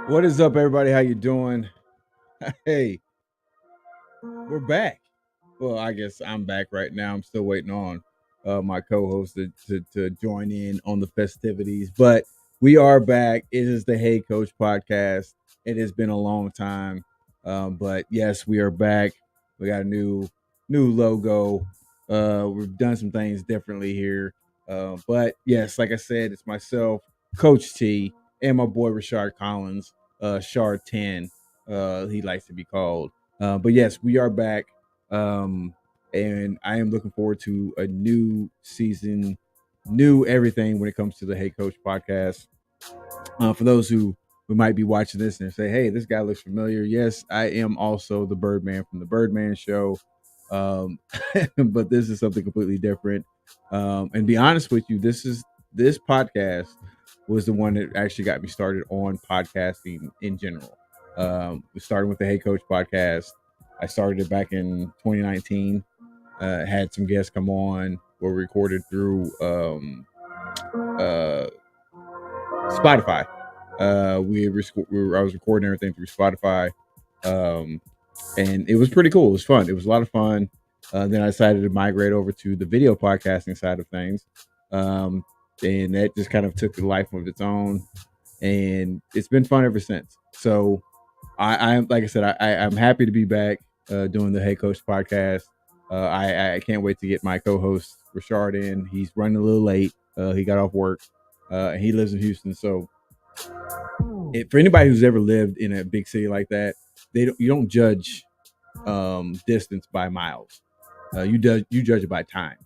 What is up, everybody? How you doing? Hey, we're back. Well, I guess I'm back right now. I'm still waiting on my co-host to join in on the festivities, but we are back. It is the Hey Coach podcast. It has been a long time, but yes, we are back. We got a new logo. We've done some things differently here, but yes, like I said, it's myself, Coach T, and my boy Rashard Collins, Shard 10. He likes to be called. But yes, we are back. Um, and I am looking forward to a new season, new everything when it comes to the Hey Coach podcast. For those who might be watching this and say, "Hey, this guy looks familiar," yes, I am also the Birdman from the Birdman Show, um, but this is something completely different. And be honest with you, this podcast was the one that actually got me started on podcasting in general. Starting with the Hey Coach podcast. I started it back in 2019. Had some guests come on. Were recorded through uh, Spotify. I was recording everything through Spotify, um, and it was pretty cool. It was fun. It was a lot of fun. Then I decided to migrate over to the video podcasting side of things, um, and that just kind of took a life of its own. And it's been fun ever since. So I'm like I said, I'm happy to be back doing the Hey Coach podcast. I can't wait to get my co-host Rashard in. He's running a little late. He got off work. And he lives in Houston, so for anybody who's ever lived in a big city like that, you don't judge distance by miles. You judge it by time.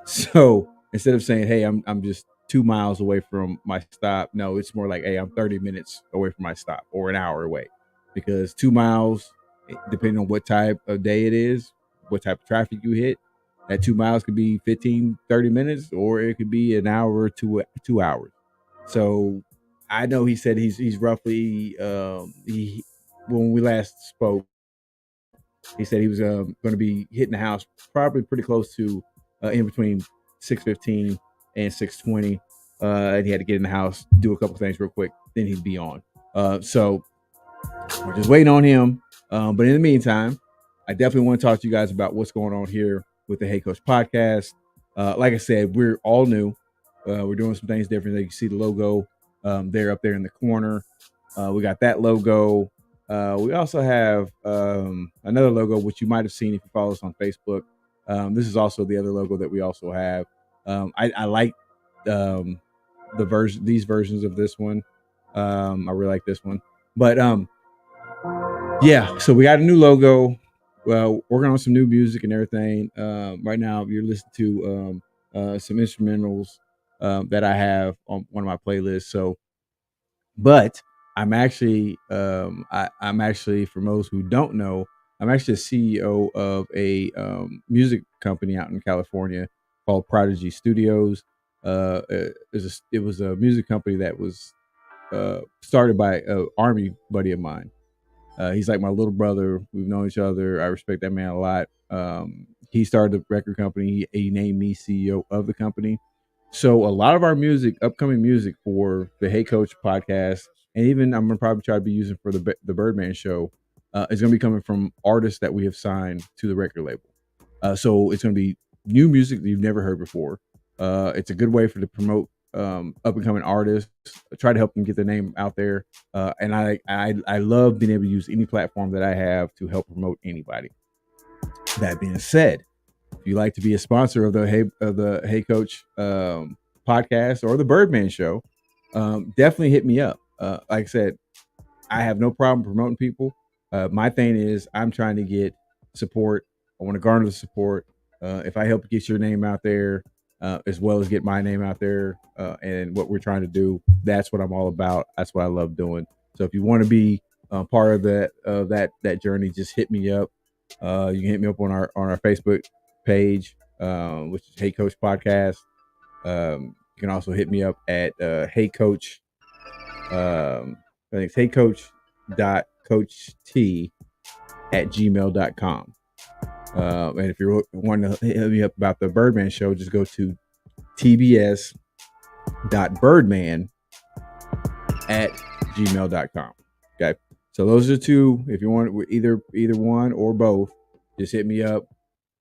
So instead of saying, "Hey, I'm just 2 miles away from my stop," no, it's more like, "Hey, I'm 30 minutes away from my stop," or an hour away, because 2 miles, depending on what type of day it is, what type of traffic you hit, that 2 miles could be 15, 30 minutes, or it could be an hour to 2 hours. So I know he said he's roughly he when we last spoke, he said he was going to be hitting the house probably pretty close to in between 6:15 and 6:20, and he had to get in the house, do a couple things real quick, then he'd be on. So we're just waiting on him. But in the meantime, I definitely want to talk to you guys about what's going on here with the Hey Coach podcast. Like I said, we're all new. We're doing some things different. You can see the logo there up there in the corner. We got that logo. We also have another logo, which you might have seen if you follow us on Facebook. This is also the other logo that we also have. I like um, these versions of this one. I really like this one, but yeah, so we got a new logo. Well, working on some new music and everything. Right now, you're listening to some instrumentals that I have on one of my playlists. So, but I'm actually, for those who don't know, I'm actually a CEO of a music company out in California called Prodigy Studios. It was a music company that was started by an army buddy of mine. He's like my little brother. We've known each other. I respect that man a lot. He started the record company. He named me CEO of the company. So a lot of our music, upcoming music for the Hey Coach podcast, and even I'm gonna probably try to be using for the Birdman show, is gonna be coming from artists that we have signed to the record label. So it's gonna be new music that you've never heard before. It's a good way for to promote up and coming artists, try to help them get their name out there. And I love being able to use any platform that I have to help promote anybody. That being said, if you like to be a sponsor of the Hey Coach podcast or the Birdman Show, definitely hit me up. Like I said, I have no problem promoting people. My thing is I'm trying to get support. I want to garner the support. If I help get your name out there, as well as get my name out there, and what we're trying to do, that's what I'm all about. That's what I love doing. So if you want to be part of that journey, just hit me up. You can hit me up on our Facebook page, which is Hey Coach Podcast. You can also hit me up at Hey Coach. I think it's heycoach.coacht@gmail.com. And if you're wanting to hit me up about the Birdman show, just go to tbs.birdman@gmail.com. Okay. So those are two. If you want either one or both, just hit me up.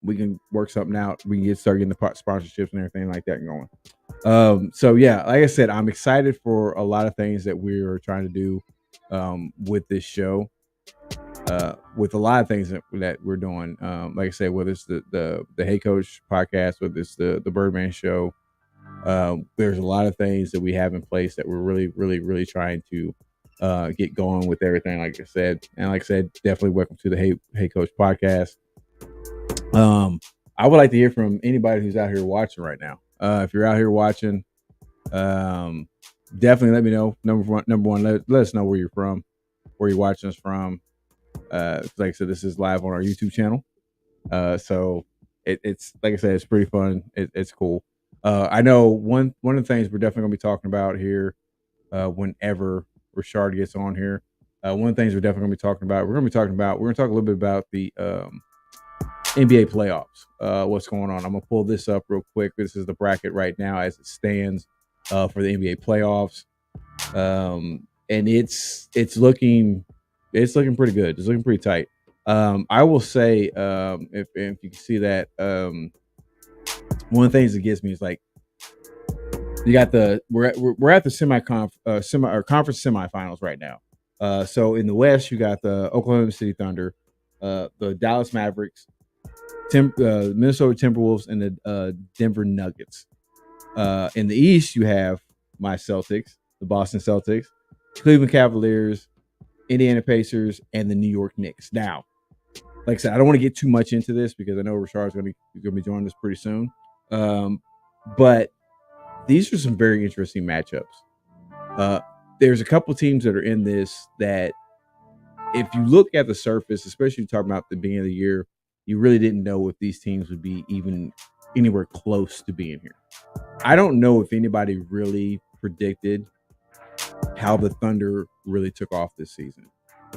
We can work something out. We can start getting the sponsorships and everything like that going. So yeah, like I said, I'm excited for a lot of things that we're trying to do with this show. With a lot of things that we're doing. Like I said, whether it's the Hey Coach podcast, whether it's the Birdman show, there's a lot of things that we have in place that we're really trying to get going with everything. Like I said, definitely welcome to the Hey Coach podcast. I would like to hear from anybody who's out here watching right now. If you're out here watching, definitely let me know. Number one, let us know where you're from, where you're watching us from. Like I said, this is live on our YouTube channel. So it's like I said, it's pretty fun. It's cool. I know one of the things we're definitely gonna be talking about here, whenever Rashard gets on here. One of the things we're definitely gonna be talking about, we're gonna talk a little bit about the NBA playoffs. What's going on? I'm gonna pull this up real quick. This is the bracket right now as it stands for the NBA playoffs. And it's looking pretty good. It's looking pretty tight. I will say, if you can see that, one of the things that gets me is like you got we're at the conference semifinals right now. So in the West, you got the Oklahoma City Thunder, the Dallas Mavericks, Minnesota Timberwolves, and the Denver Nuggets. In the East, you have my Celtics, the Boston Celtics, Cleveland Cavaliers, Indiana Pacers, and the New York Knicks. Now, like I said, I don't want to get too much into this because I know Rashard's going to be joining us pretty soon. But these are some very interesting matchups. There's a couple teams that are in this that, if you look at the surface, especially talking about the beginning of the year, you really didn't know if these teams would be even anywhere close to being here. I don't know if anybody really predicted how the Thunder really took off this season.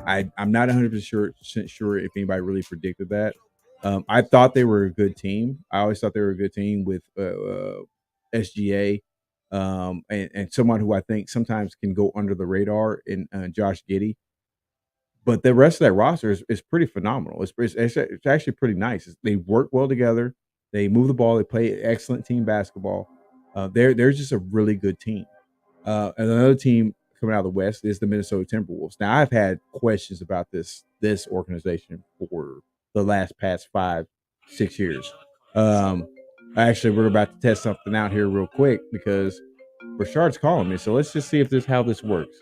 I'm not 100% sure if anybody really predicted that. I thought they were a good team. I always thought they were a good team with SGA, and someone who I think sometimes can go under the radar in Josh Giddey. But the rest of that roster is pretty phenomenal. It's actually pretty nice. They work well together. They move the ball. They play excellent team basketball. They're just a really good team. And another team coming out of the West is the Minnesota Timberwolves. Now, I've had questions about this organization for the past 5-6 years. Actually, we're about to test something out here real quick because Rashard's calling me. So let's just see how this works.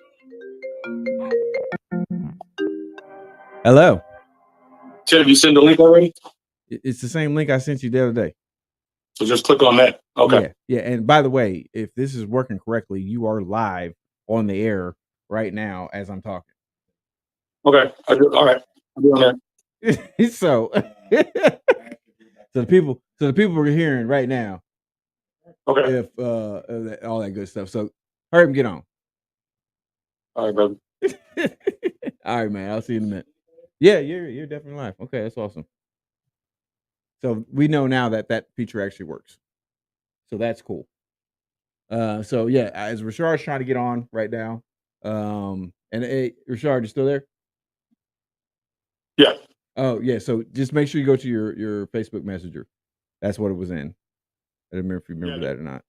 Hello. Have you sent the link already? It's the same link I sent you the other day. So just click on that. Okay. Yeah. And by the way, if this is working correctly, you are live on the air right now as I'm talking. Okay. All right. I'm doing that. So the people are hearing right now. Okay. If all that good stuff. So hurry up and get on. All right, brother. All right, man. I'll see you in a minute. Yeah, you're definitely live. Okay, that's awesome. So we know now that feature actually works. So that's cool. So yeah, as Rashard's trying to get on right now. And hey, Rashard, you still there? Yeah. Oh yeah. So just make sure you go to your Facebook Messenger. That's what it was in. I don't remember if you remember that or not.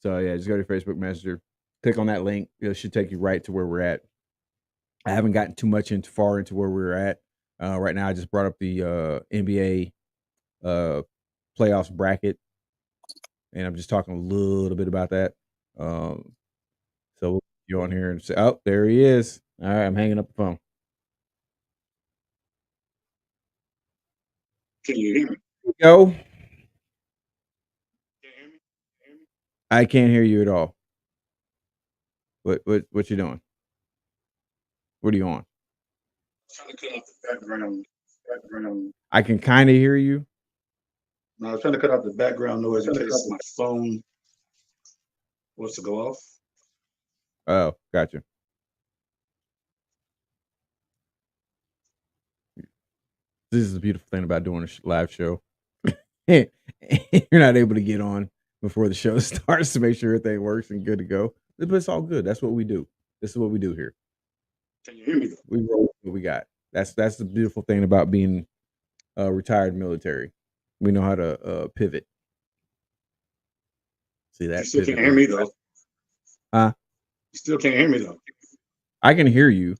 So yeah, just go to Facebook Messenger, click on that link. It should take you right to where we're at. I haven't gotten too much far into where we're at. Right now, I just brought up the NBA playoffs bracket, and I'm just talking a little bit about that. So we'll get you on here and say, "Oh, there he is." All right, I'm hanging up the phone. Can you hear me? Go. I can't hear you at all. What you doing? What are you on? I'm trying to cut off the background. I can kind of hear you. No, I was trying to cut off the background noise in case my phone wants to go off. Oh, gotcha. This is the beautiful thing about doing a live show. You're not able to get on before the show starts to make sure everything works and good to go. But it's all good. That's what we do. This is what we do here. Can you hear me though? We roll with what we got. That's the beautiful thing about being retired military. We know how to pivot. See You that still can't pivot hear was me though. huh? You still can't hear me though. I can hear you.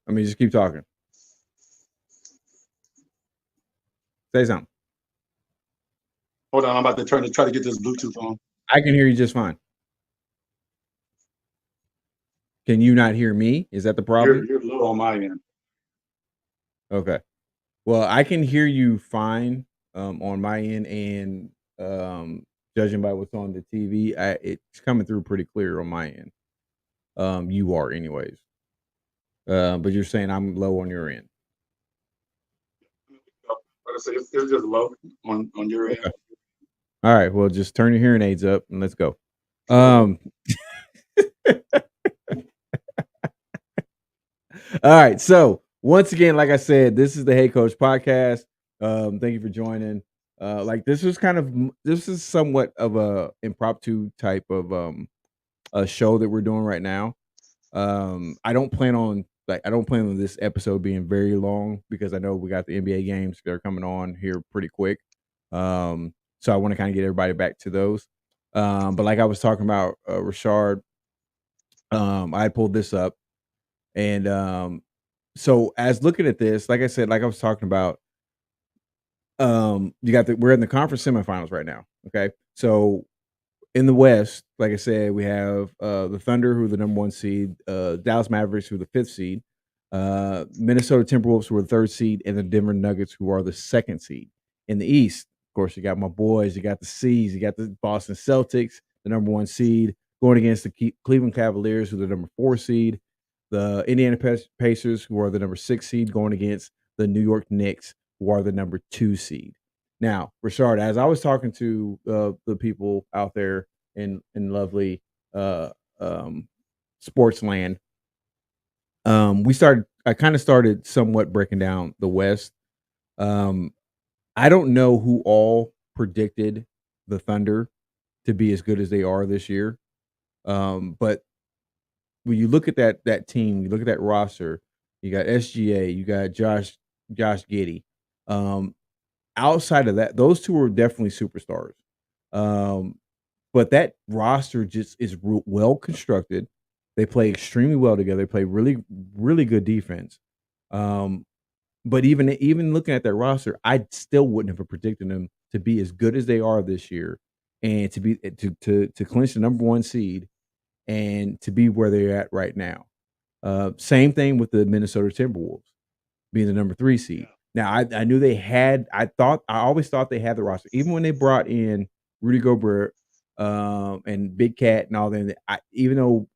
I mean, just keep talking. Say something. Hold on, I'm about to try to get this Bluetooth on. I can hear you just fine. Can you not hear me? Is that the problem? You're low on my end. Okay. Well, I can hear you fine on my end, and judging by what's on the TV, it's coming through pretty clear on my end. You are, anyways. But you're saying I'm low on your end. Like I said, it's just low on your end. Okay. All right. Well, just turn your hearing aids up and let's go. All right. So once again, like I said, this is the Hey Coach podcast. Thank you for joining. This is somewhat of a impromptu type of a show that we're doing right now. I don't plan on this episode being very long because I know we got the NBA games that are coming on here pretty quick. So I want to kind of get everybody back to those. But like I was talking about, Rashard, I pulled this up, and so as looking at this, like I said, like I was talking about, we're in the conference semifinals right now. Okay, so in the West, like I said, we have the Thunder, who are the number 1 seed, Dallas Mavericks, who are the 5th seed, Minnesota Timberwolves, who are the 3rd seed, and the Denver Nuggets, who are the 2nd seed. In the East, of course, you got my boys, you got the C's, you got the Boston Celtics, the number 1 seed, going against the Cleveland Cavaliers, who are the number 4 seed, the Indiana Pacers, who are the number 6 seed, going against the New York Knicks, who are the number 2 seed. Now, Rashard, as I was talking to the people out there in lovely uh, um, sports land, I kind of started somewhat breaking down the West. Um, I don't know who all predicted the Thunder to be as good as they are this year, but when you look at that team, you look at that roster, you got SGA, you got Josh Giddey. Um, Outside of that, those two are definitely superstars. Um, but that roster just is well constructed. They play extremely well together. They play really, really good defense. Um, but even looking at that roster, I still wouldn't have predicted them to be as good as they are this year, and to be to clinch the number 1 seed and to be where they're at right now. Same thing with the Minnesota Timberwolves being the number 3 seed. Now, I knew they had I always thought they had the roster. Even when they brought in Rudy Gobert, and Big Cat and all that, even though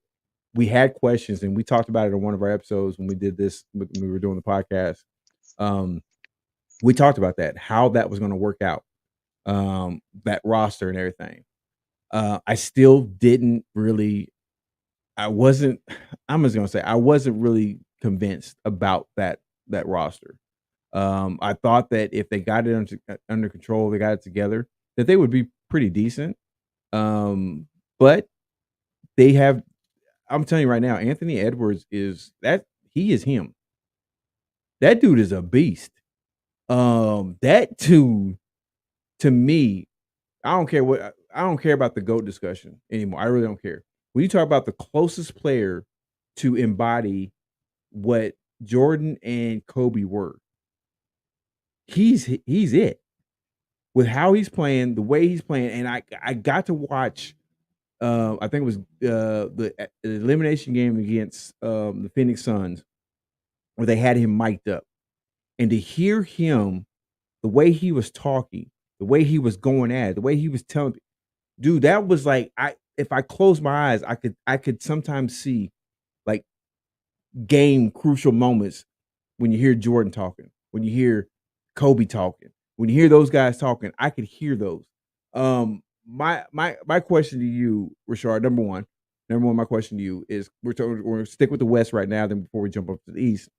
we had questions and we talked about it on one of our episodes when we did this, when we were doing the podcast, um, we talked about that, how that was gonna work out, that roster and everything. I still didn't really I wasn't I'm just gonna say I wasn't really convinced about that roster. I thought that if they got it under control, they got it together, that they would be pretty decent. But they have I'm telling you right now, Anthony Edwards he is him. That dude is a beast. That dude, to me, I don't care about the GOAT discussion anymore. I really don't care. When you talk about the closest player to embody what Jordan and Kobe were, he's it. With how he's playing, the way he's playing, and I got to watch, I think it was the elimination game against the Phoenix Suns, where they had him mic'd up, and to hear him, the way he was talking, the way he was going at it, the way he was telling me, dude, that was like if I closed my eyes, I could sometimes see like game crucial moments when you hear Jordan talking, when you hear Kobe talking, when you hear those guys talking, I could hear those. My question to you, Rashard, number one, my question to you is we're gonna stick with the West right now, then before we jump up to the East.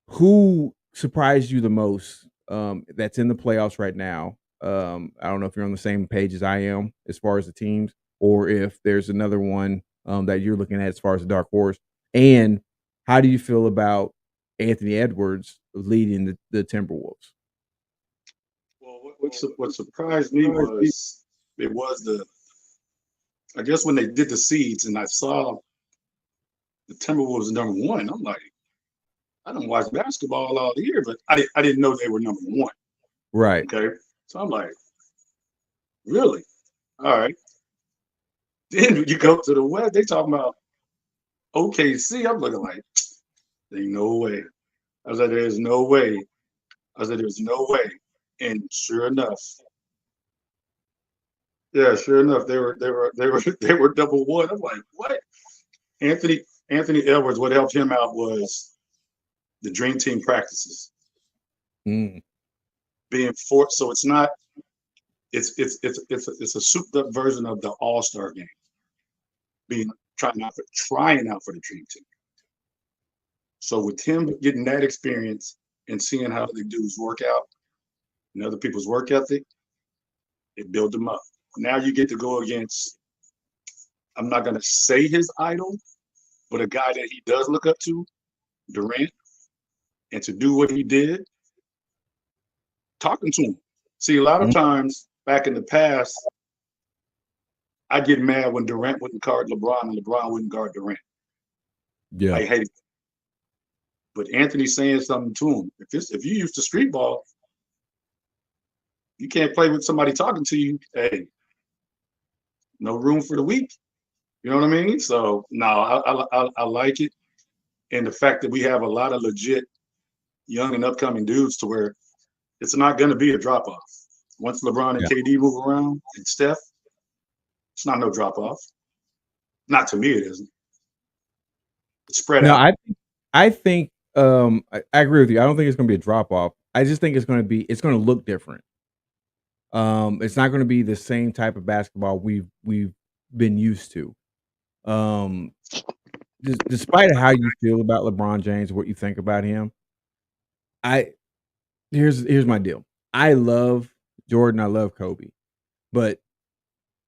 Who surprised you the most, that's in the playoffs right now? I don't know if you're on the same page as I am as far as the teams, or if there's another one, that you're looking at as far as the dark horse? And how do you feel about Anthony Edwards leading the Timberwolves? Well, what surprised me was I guess when they did the seeds and I saw the Timberwolves #1, I'm like, I don't watch basketball all year, but I didn't know they were #1. Right. Okay, so I'm like, really? All right. Then you go to the West, they talking about OKC. I'm looking like, ain't no way. I was like, there's no way. I said, there's no way. And sure enough, yeah, sure enough, they were #1. I'm like, what? Anthony Edwards, what helped him out was the Dream Team practices. Mm. Being forced, so it's not it's a souped up version of the All-Star game. Trying out for the Dream Team. So with him getting that experience and seeing how the dudes work out and other people's work ethic, it built him up. Now you get to go against, I'm not going to say his idol, but a guy that he does look up to, Durant, and to do what he did, talking to him. See, a lot of times back in the past, I get mad when Durant wouldn't guard LeBron and LeBron wouldn't guard Durant. Yeah. I hate it. But Anthony's saying something to him. If you used to street ball, you can't play with somebody talking to you. Hey, no room for the weak. You know what I mean? So no, I like it, and the fact that we have a lot of legit young and upcoming dudes to where it's not going to be a drop off. Once LeBron and KD move around and Steph, it's not no drop off. Not to me, it isn't. It's spread out. I think I agree with you. I don't think it's going to be a drop off. I just think it's going to look different. It's not going to be the same type of basketball we've been used to. Despite how you feel about LeBron James, what you think about him, here's my deal. I love Jordan, I love Kobe, but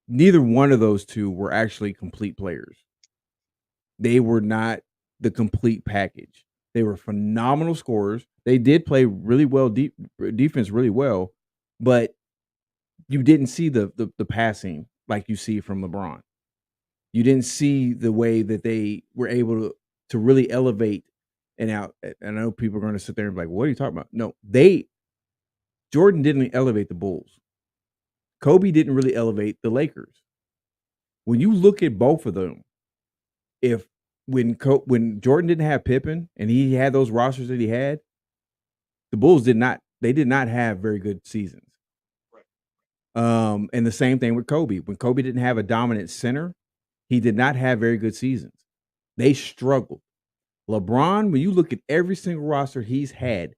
neither one of those two were actually complete players. They were not the complete package. They were phenomenal scorers. They did play really well, defense really well, but you didn't see the passing like you see from LeBron. You didn't see the way that they were able to really elevate and out. And I know people are going to sit there and be like, what are you talking about? No, Jordan didn't elevate the Bulls. Kobe didn't really elevate the Lakers. When you look at both of them, when Jordan didn't have Pippen and he had those rosters that he had, the Bulls did not have very good seasons. Right. And the same thing with Kobe. When Kobe didn't have a dominant center, he did not have very good seasons. They struggled. LeBron, when you look at every single roster he's had,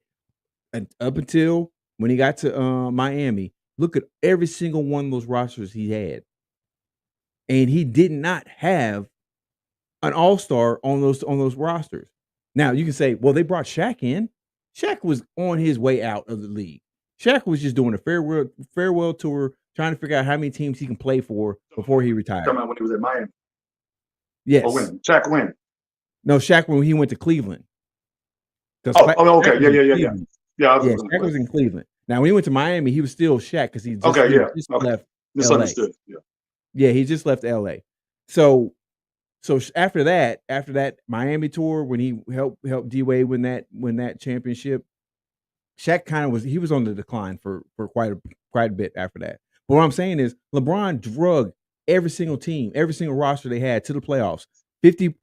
and up until when he got to Miami, look at every single one of those rosters he had. And he did not have an all-star on those rosters. Now, you can say, well, they brought Shaq in. Shaq was on his way out of the league. Shaq was just doing a farewell tour, trying to figure out how many teams he can play for before he retired. Talking about when he was at Miami. Yes. Or when? Shaq when? No, Shaq when he went to Cleveland. Okay. Yeah. Shaq was in Cleveland. Now, when he went to Miami, he was still Shaq because he just left. Misunderstood. LA. Yeah, he just left LA. So after that Miami tour, when he helped D-Wade win that championship, Shaq he was on the decline for quite a bit after that. But what I'm saying is LeBron drug every single team, every single roster they had to the playoffs, 50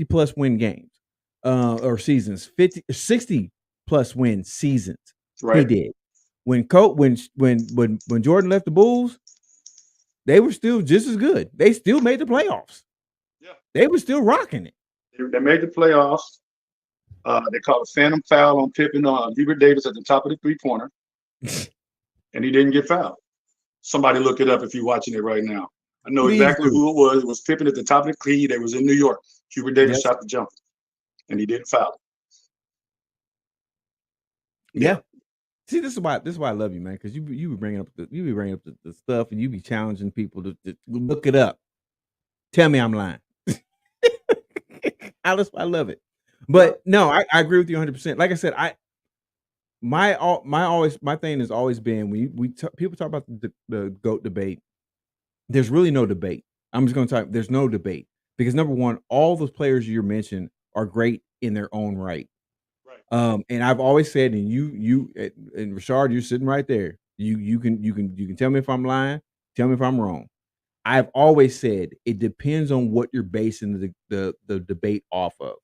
plus win games, or seasons, 60 plus win seasons. Right. He did. When Jordan left the Bulls, they were still just as good. They still made the playoffs. Yeah. They were still rocking it. They made the playoffs. They called a phantom foul on Pippen on Hubert Davis at the top of the three-pointer, and he didn't get fouled. Somebody look it up if you're watching it right now. I know exactly who it was. It was Pippen at the top of the key. They was in New York. Hubert Davis shot the jumper, and he didn't foul. Yeah. See, this is why I love you, man, because you be bringing up the stuff, and you be challenging people to look it up. Tell me I'm lying. I love it. But no, I agree with you 100%. Like I said, my thing has always been when people talk about the GOAT debate, there's really no debate. I'm just gonna talk. There's no debate because number one, all those players you mentioned are great in their own right. Right. And I've always said, and and Rashard, you're sitting right there. You can tell me if I'm lying, tell me if I'm wrong. I've always said it depends on what you're basing the debate off of.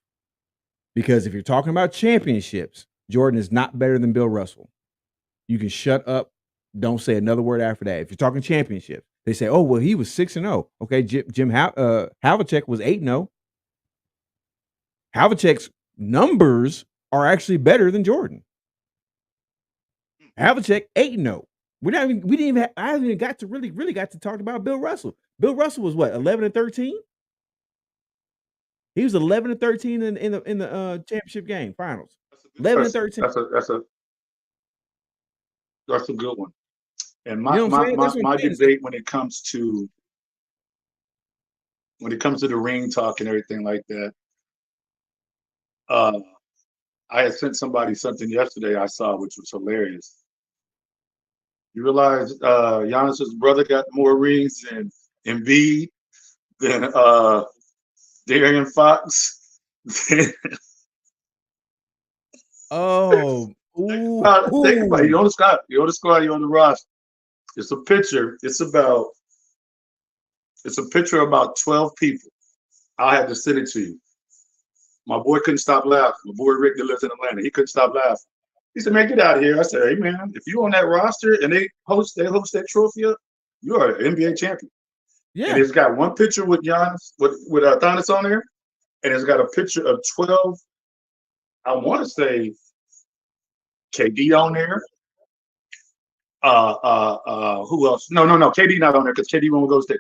Because if you're talking about championships, Jordan is not better than Bill Russell. You can shut up, don't say another word after that. If you're talking championship, they say, "Oh, well, he was 6-0." Okay, Jim Havlicek was 8-0. Havlicek's numbers are actually better than Jordan. Havlicek 8-0. I haven't even got to really got to talk about Bill Russell. Bill Russell was what, 11-13? He was 11-13 in the championship game finals. 11-13. That's a good one. And You know what I'm saying? my debate when it comes to the ring talk and everything like that, I had sent somebody something yesterday I saw, which was hilarious. You realize Giannis's brother got more rings than Embiid, than De'Aaron Fox. Oh, Think about it. You're on the squad, you're on the roster. It's a picture. It's a picture of about 12 people. I had to send it to you. My boy couldn't stop laughing. My boy Rick that lives in Atlanta, he couldn't stop laughing. He said, "Man, get out of here." I said, "Hey, man, if you on that roster and they host that trophy up, you are an NBA champion." yeah. And it's got one picture with Giannis, with Giannis on there, and it's got a picture of 12. I want to say KD on there. Who else? No. KD not on there because KD won't go there.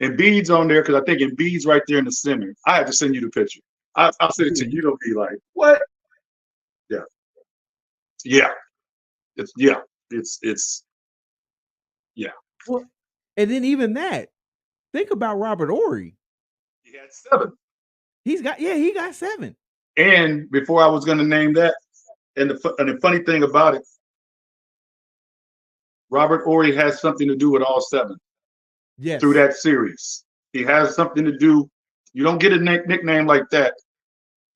Embiid's on there because I think Embiid's right there in the center. I had to send you the picture. I'll send it to you. You're gonna be like, "What?" Yeah. It's Well, and then even that, think about Robert Horry. He had 7. He got 7. And before I was going to name that, and the funny thing about it, Robert Horry has something to do with all 7. Yes. Through that series, he has something to do. You don't get a nickname like that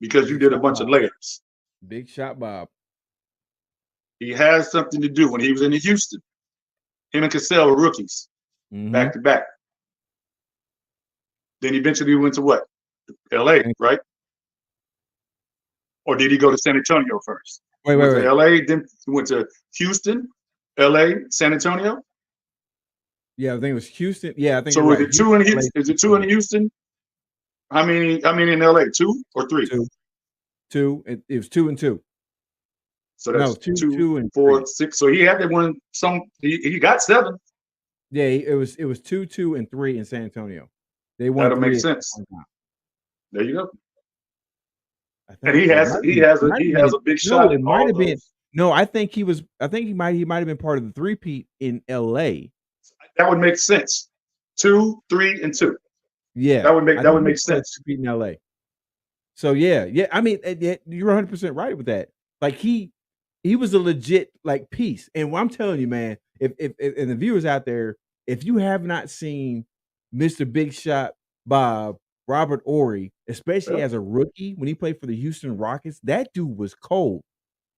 because you did a bunch of layers. Big Shot Bob. He has something to do. When he was in Houston, him and Cassell were rookies, back to back. Then eventually went to what? LA, right? Or did he go to San Antonio first? Wait. To LA, then went to Houston, LA, San Antonio. Yeah, I think it was Houston. Yeah, I think so. Is it 2 in Houston? Is it 2 in Houston? How many in LA? 2 or 3? 2. It was 2 and 2. So that's 2 and 4, 3. 6. So he had that one. He got 7. Yeah, it was 2, 2, and 3 in San Antonio. They won. That'll make sense. There you go. And he has a big shot. It might have been. No, I think he might have been part of the three-peat in LA. That would make sense. 2, 3, and 2. Yeah, that would make sense. In LA. So yeah. I mean, you're 100% right with that. Like he was a legit piece. And what I'm telling you, man, if and the viewers out there, if you have not seen Mr. Big Shot Bob, Robert Horry, especially as a rookie when he played for the Houston Rockets, that dude was cold.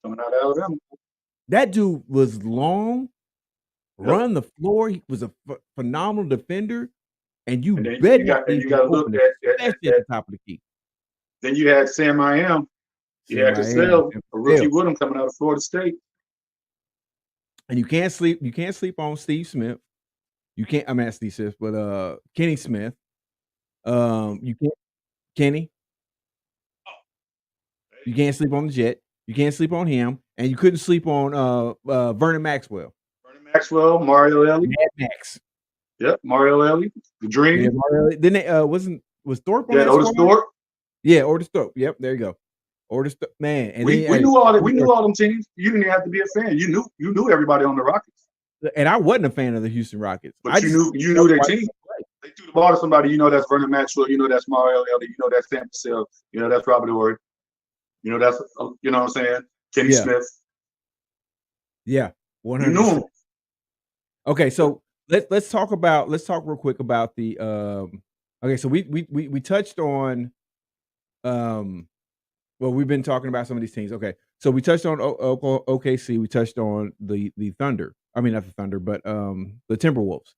Coming out of Alabama. That dude was long, run the floor. He was a phenomenal defender, and you got to look at the top of the key. Then you had Sam I Am. You had Cassell, a rookie with him coming out of Florida State. And you can't sleep on Steve Smith. You can't. I'm not Steve Smith, but Kenny Smith. You can't. Kenny. You can't sleep on the Jet. You can't sleep on him, and you couldn't sleep on Vernon Maxwell. Mario Elie. Mad Max. Yep, Mario Elie. The Dream. Yeah, then they was Thorpe on that Otis Thorpe. Yeah, Otis Thorpe. Yep, there you go. Otis Thorpe, man. And we knew all that. We knew all them teams. You didn't have to be a fan. You knew everybody on the Rockets. And I wasn't a fan of the Houston Rockets. But you knew their team. They threw the ball to somebody, you know that's Vernon Maxwell, you know that's Mario Ellie, you know that's Sam Cassell, you know that's Robert Horry, you know that's you know what I'm saying, Kenny Smith. Yeah, 100%. You knew him. Okay, so let's talk real quick about the okay, so we touched on well, we've been talking about some of these teams. Okay, so we touched on OKC, we touched on the Thunder. I mean, not the Thunder, but the Timberwolves.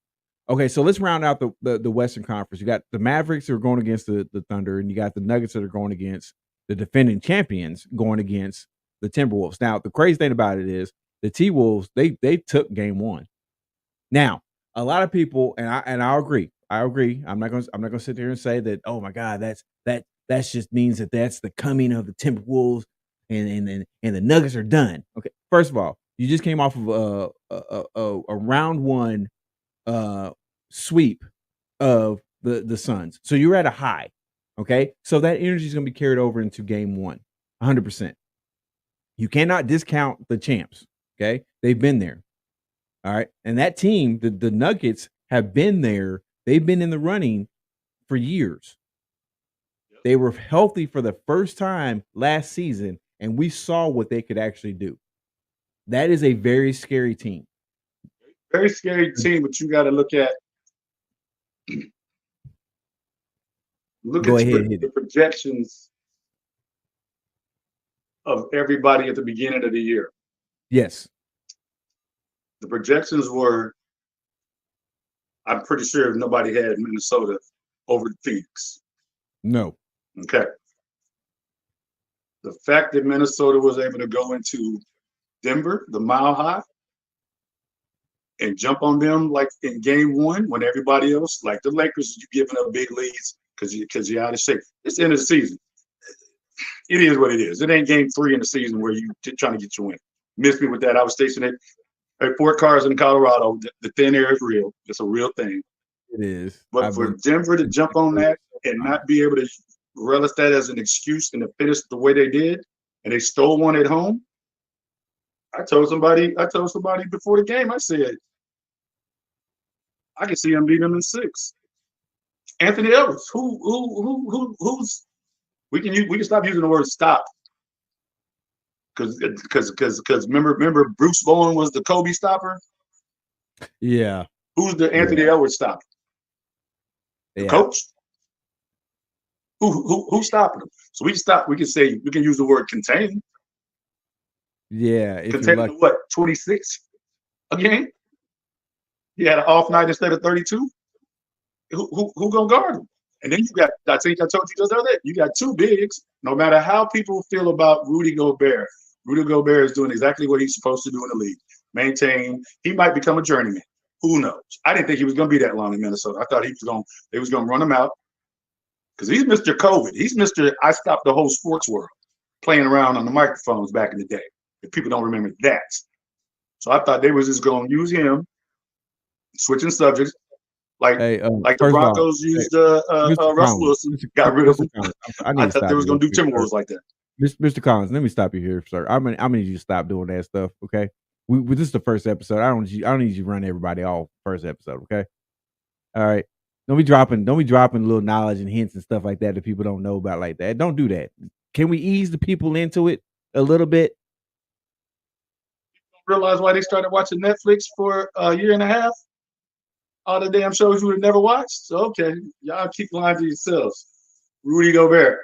Okay, so let's round out the Western Conference. You got the Mavericks who are going against the Thunder, and you got the Nuggets that are going against the defending champions going against the Timberwolves. Now, the crazy thing about it is the T-Wolves, they took game one. Now, a lot of people, and I agree. I'm not gonna sit there and say that, oh my God, that just means that's the coming of the Timberwolves and the Nuggets are done. Okay, first of all, you just came off of a round one sweep of the Suns, so you're at a high. Okay, so that energy is going to be carried over into game one, 100%. You cannot discount the champs. Okay, they've been there. All right, and that team, the Nuggets, have been there. They've been in the running for years. They were healthy for the first time last season, and we saw what they could actually do. That is a very scary team. Very scary team, but you got to look at the projections of everybody at the beginning of the year. Yes. The projections were, I'm pretty sure nobody had Minnesota over Phoenix. No. Okay. The fact that Minnesota was able to go into Denver, the Mile High, and jump on them like in game one when everybody else, like the Lakers, you giving up big leads because you're out of shape. It's the end of the season. It is what it is. It ain't game 3 in the season where you trying to get your win. Missed me with that. I was stationed at Fort Carson in Colorado. The thin air is real. It's a real thing. It is. But for Denver to jump on that and not be able to relish that as an excuse and to finish the way they did, and they stole one at home. I told somebody before the game, I said, I can see him beating them in 6. Anthony Edwards, who's we can stop using the word stop. Because remember Bruce Bowen was the Kobe stopper? Yeah. Who's the Anthony Edwards stopper? The coach? Who stopping him? So we can say we can use the word contain. Yeah. Contain what, 26 a game? He had an off night instead of 32. Who gonna guard him? And then you got, I think I told you just the other day, you got 2 bigs. No matter how people feel about Rudy Gobert is doing exactly what he's supposed to do in the league. Maintain. He might become a journeyman. Who knows? I didn't think he was going to be that long in Minnesota. I thought they was going to run him out because he's Mr. COVID. He's Mr. I stopped the whole sports world playing around on the microphones back in the day. If people don't remember that. So I thought they was just going to use him, switching subjects. Like the Broncos used Russell Wilson, got rid of him. I thought they was going to do Timberwolves like that. Mr. Collins, let me stop you here, sir. I'm gonna need you to stop doing that stuff, okay? This is the first episode. I don't need you to run everybody off first episode, okay? All right. Don't be dropping little knowledge and hints and stuff like that people don't know about like that. Don't do that. Can we ease the people into it a little bit? Realize why they started watching Netflix for a year and a half? All the damn shows you would have never watched. So okay, y'all keep lying to yourselves. Rudy Gobert,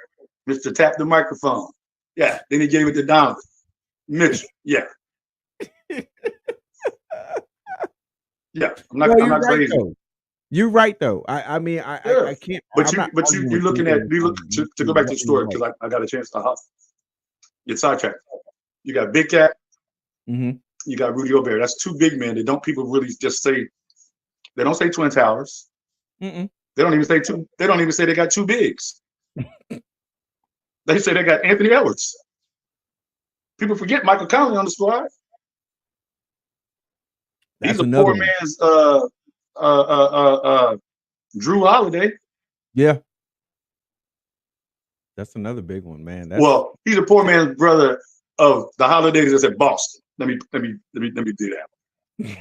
Mr. Tap the microphone. Yeah. Then he gave it to Donovan Mitchell. Yeah. Yeah. I'm not crazy. You're right though. I mean, I can't. But you're looking at to go back to the story because I got a chance to get sidetracked. You got Big Cat. Mm-hmm. You got Rudy Gobert. That's 2 big men that people really just say. They don't say Twin Towers. Mm-mm. They don't even say two. They don't even say they got 2 bigs. They say they got Anthony Edwards. People forget Michael Conley on the squad. He's a poor man's Drew Holiday. Yeah. That's another big one, man. Well, he's a poor man's brother of the Holidays that's at Boston. Let me do that.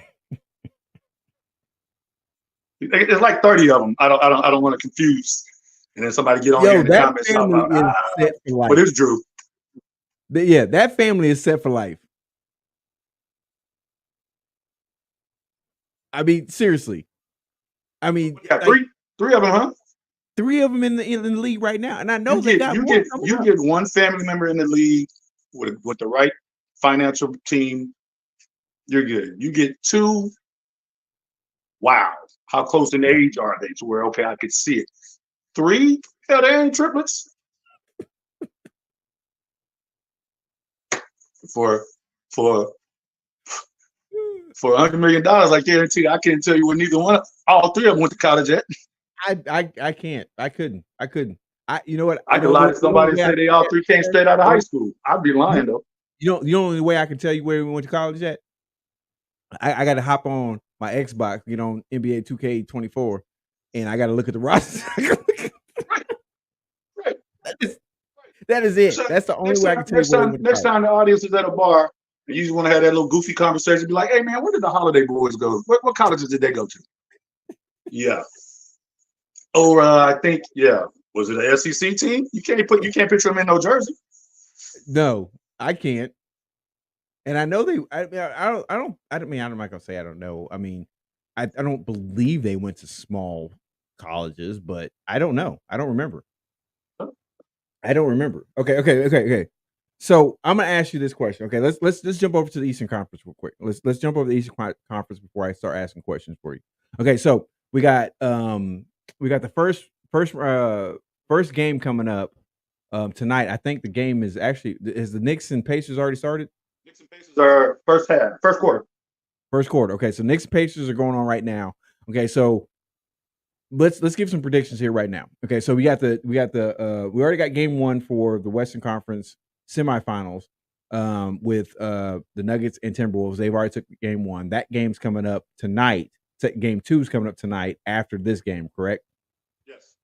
It's like 30 of them. I don't want to confuse. And then somebody get on here Yo, in the that comments talking family about, is set for but life. it's Drew. Yeah, that family is set for life. I mean, seriously. I mean, Yeah, like, three of them, huh? 3 of them in the league right now, and I know You they get got you more get coming you up. get one family member in the league with the right financial team. You're good. You get 2. Wow, how close in age are they to where okay, I could see it. 3, hell, they ain't triplets. For for $100 million, I guarantee I can't tell you what neither one, all 3 of them went to college at. I can't. I couldn't. You know what? I You could know lie the to somebody and say they all 3 came straight out of high school. I'd be lying though. The only way I can tell you where we went to college at. I got to hop on my Xbox, get on NBA 2K24, and I got to look at the roster. Right. That is it. That's the only way I can tell you where we went to Next college. time the audience is at a bar and you just want to have that little goofy conversation, be like, "Hey man, where did the Holiday Boys go? What colleges did they go to?" Yeah. Or I think was it an SEC team? You can't picture them in no jersey. No, I can't. And I know they. I mean, I'm not gonna say I don't know. I mean, I don't believe they went to small colleges, but I don't know. I don't remember. Okay. So I'm gonna ask you this question. Okay, let's jump over to the Eastern Conference real quick. Let's jump over to the Eastern Conference before I start asking questions for you. Okay, so we got the first game coming up tonight. I think the game is actually the Knicks and Pacers already started. Knicks and Pacers are first quarter. First quarter. Okay, so Knicks and Pacers are going on right now. Okay, so let's give some predictions here right now. Okay, so we already got game 1 for the Western Conference semifinals with the Nuggets and Timberwolves. They've already took game 1. That game's coming up tonight. Game 2 is coming up tonight after this game, correct? Yes.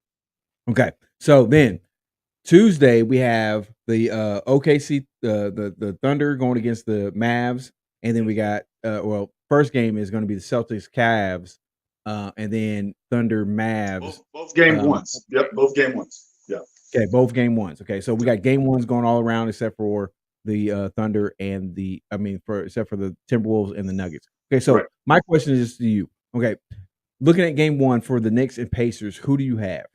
Okay. So then Tuesday we have the OKC the Thunder going against the Mavs, and then we got first game is going to be the Celtics Cavs. And then Thunder Mavs. Both game ones. Yep, both game ones. Yeah. Okay, both game ones. Okay, so we got game ones going all around except for the Thunder and except for the Timberwolves and the Nuggets. Okay, so my question is to you. Okay, looking at game 1 for the Knicks and Pacers, who do you have?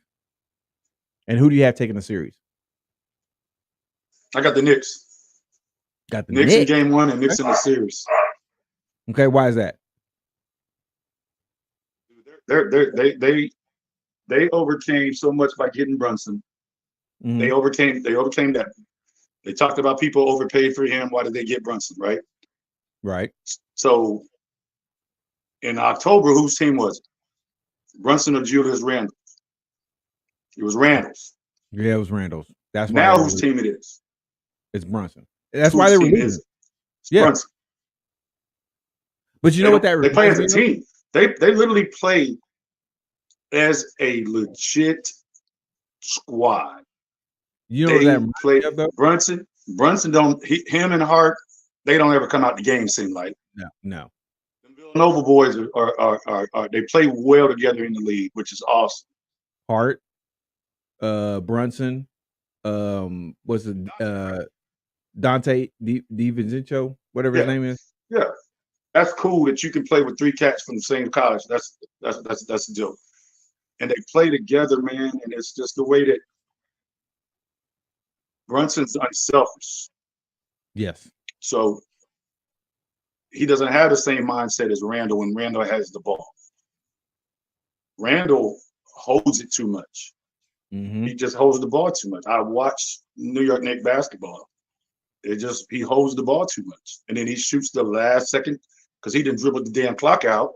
And who do you have taking the series? I got the Knicks. Got the Knicks in game 1 and Knicks in the series. Okay, why is that? They overcame so much by getting Brunson. Mm-hmm. They overcame that. They talked about people overpaid for him. Why did they get Brunson, right? Right. So in October, whose team was it? Brunson or Julius Randle? It was Randall's. Yeah, it was Randall's. That's now whose team it is. It's Brunson. That's why they were losing. Yeah. Brunson. But you know what that they play as a team. They literally play as a legit squad. You know that play Brunson. Him and Hart, they don't ever come out the game. Seem like no. The Villanova boys are they play well together in the league, which is awesome. Hart, Brunson, was it Dante DiVincenzo, whatever his name is. Yeah, that's cool that you can play with 3 cats from the same college. That's a joke. And they play together, man, and it's just the way that Brunson's unselfish. Yes. So he doesn't have the same mindset as Randall when Randall has the ball. Randall holds it too much. Mm-hmm. He just holds the ball too much. I watch New York Knicks basketball. He holds the ball too much. And then he shoots the last second because he didn't dribble the damn clock out.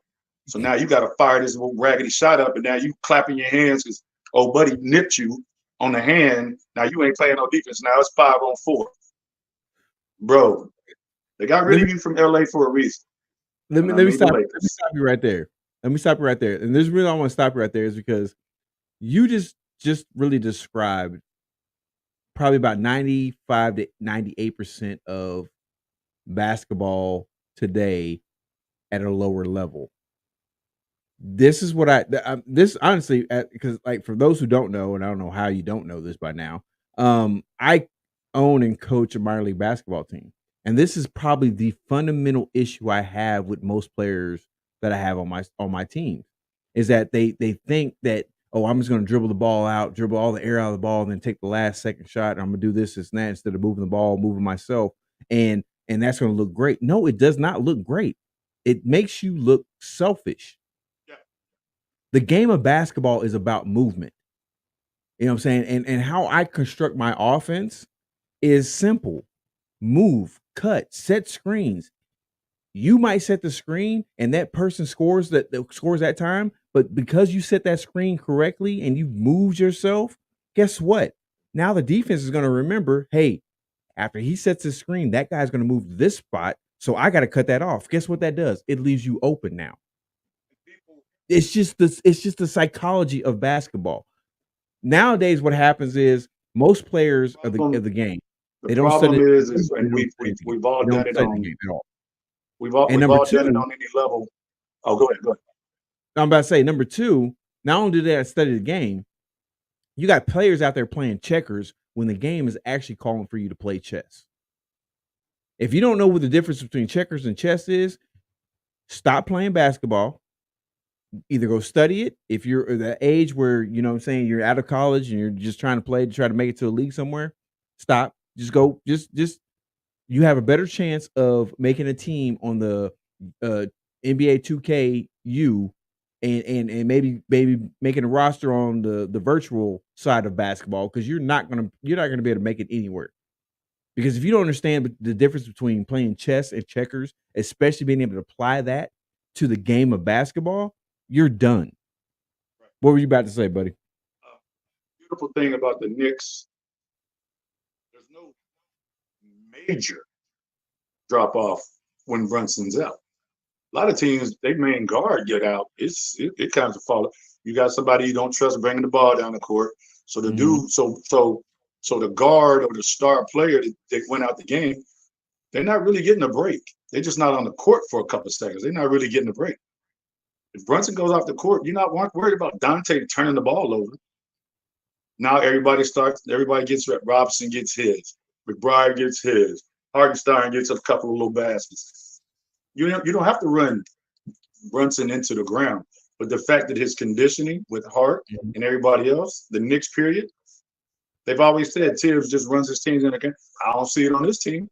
So now you got to fire this little raggedy shot up, and now you clapping your hands because old buddy nipped you on the hand. Now you ain't playing no defense. Now it's 5-on-4. Bro, they got rid of you from LA for a reason. Let me stop you right there. And the reason I want to stop you right there is because you just really described probably about 95 to 98% of basketball today at a lower level. This is what this honestly, because like for those who don't know, and I don't know how you don't know this by now, I own and coach a minor league basketball team, and this is probably the fundamental issue I have with most players that I have on my team, is that they think that, oh, I'm just going to dribble the ball out, dribble all the air out of the ball, and then take the last second shot. And I'm gonna do this and that instead of moving the ball, moving myself, and that's going to look great. No, it does not look great. It makes you look selfish. The game of basketball is about movement. You know what I'm saying? And how I construct my offense is simple. Move, cut, set screens. You might set the screen and that person scores that time, but because you set that screen correctly and you moved yourself, guess what? Now the defense is going to remember, hey, after he sets his screen, that guy's going to move to this spot, so I got to cut that off. Guess what that does? It leaves you open now. It's just the psychology of basketball. Nowadays, what happens is most players of the game, they don't problem study. is, and we've all They done don't it study the on. game at all. We've all And number done it two, on any level. Oh, go ahead. I'm about to say number two. Not only do they study the game, you got players out there playing checkers when the game is actually calling for you to play chess. If you don't know what the difference between checkers and chess is, stop playing basketball. Either go study it if you're at the age where, you know what I'm saying, you're out of college and you're just trying to play to try to make it to a league somewhere. Stop. Just go. Just you have a better chance of making a team on the NBA 2K U and maybe making a roster on the virtual side of basketball, because you're not gonna be able to make it anywhere. Because if you don't understand the difference between playing chess and checkers, especially being able to apply that to the game of basketball, you're done. What were you about to say, buddy? Beautiful thing about the Knicks, there's no major drop off when Brunson's out. A lot of teams, they main guard get out, it kind of fall. You got somebody you don't trust bringing the ball down the court, so the dude, so the guard or the star player that went out the game, they're not really getting a break. They're just not on the court for a couple of seconds. They're not really getting a break. If Brunson goes off the court, you're not worried about Dante turning the ball over. Now everybody gets Robinson gets his, McBride gets his, Hartenstein gets a couple of little baskets. You don't have to run Brunson into the ground, but the fact that his conditioning with Hart and everybody else, the Knicks period, they've always said Tibbs just runs his teams in the game. I don't see it on this team.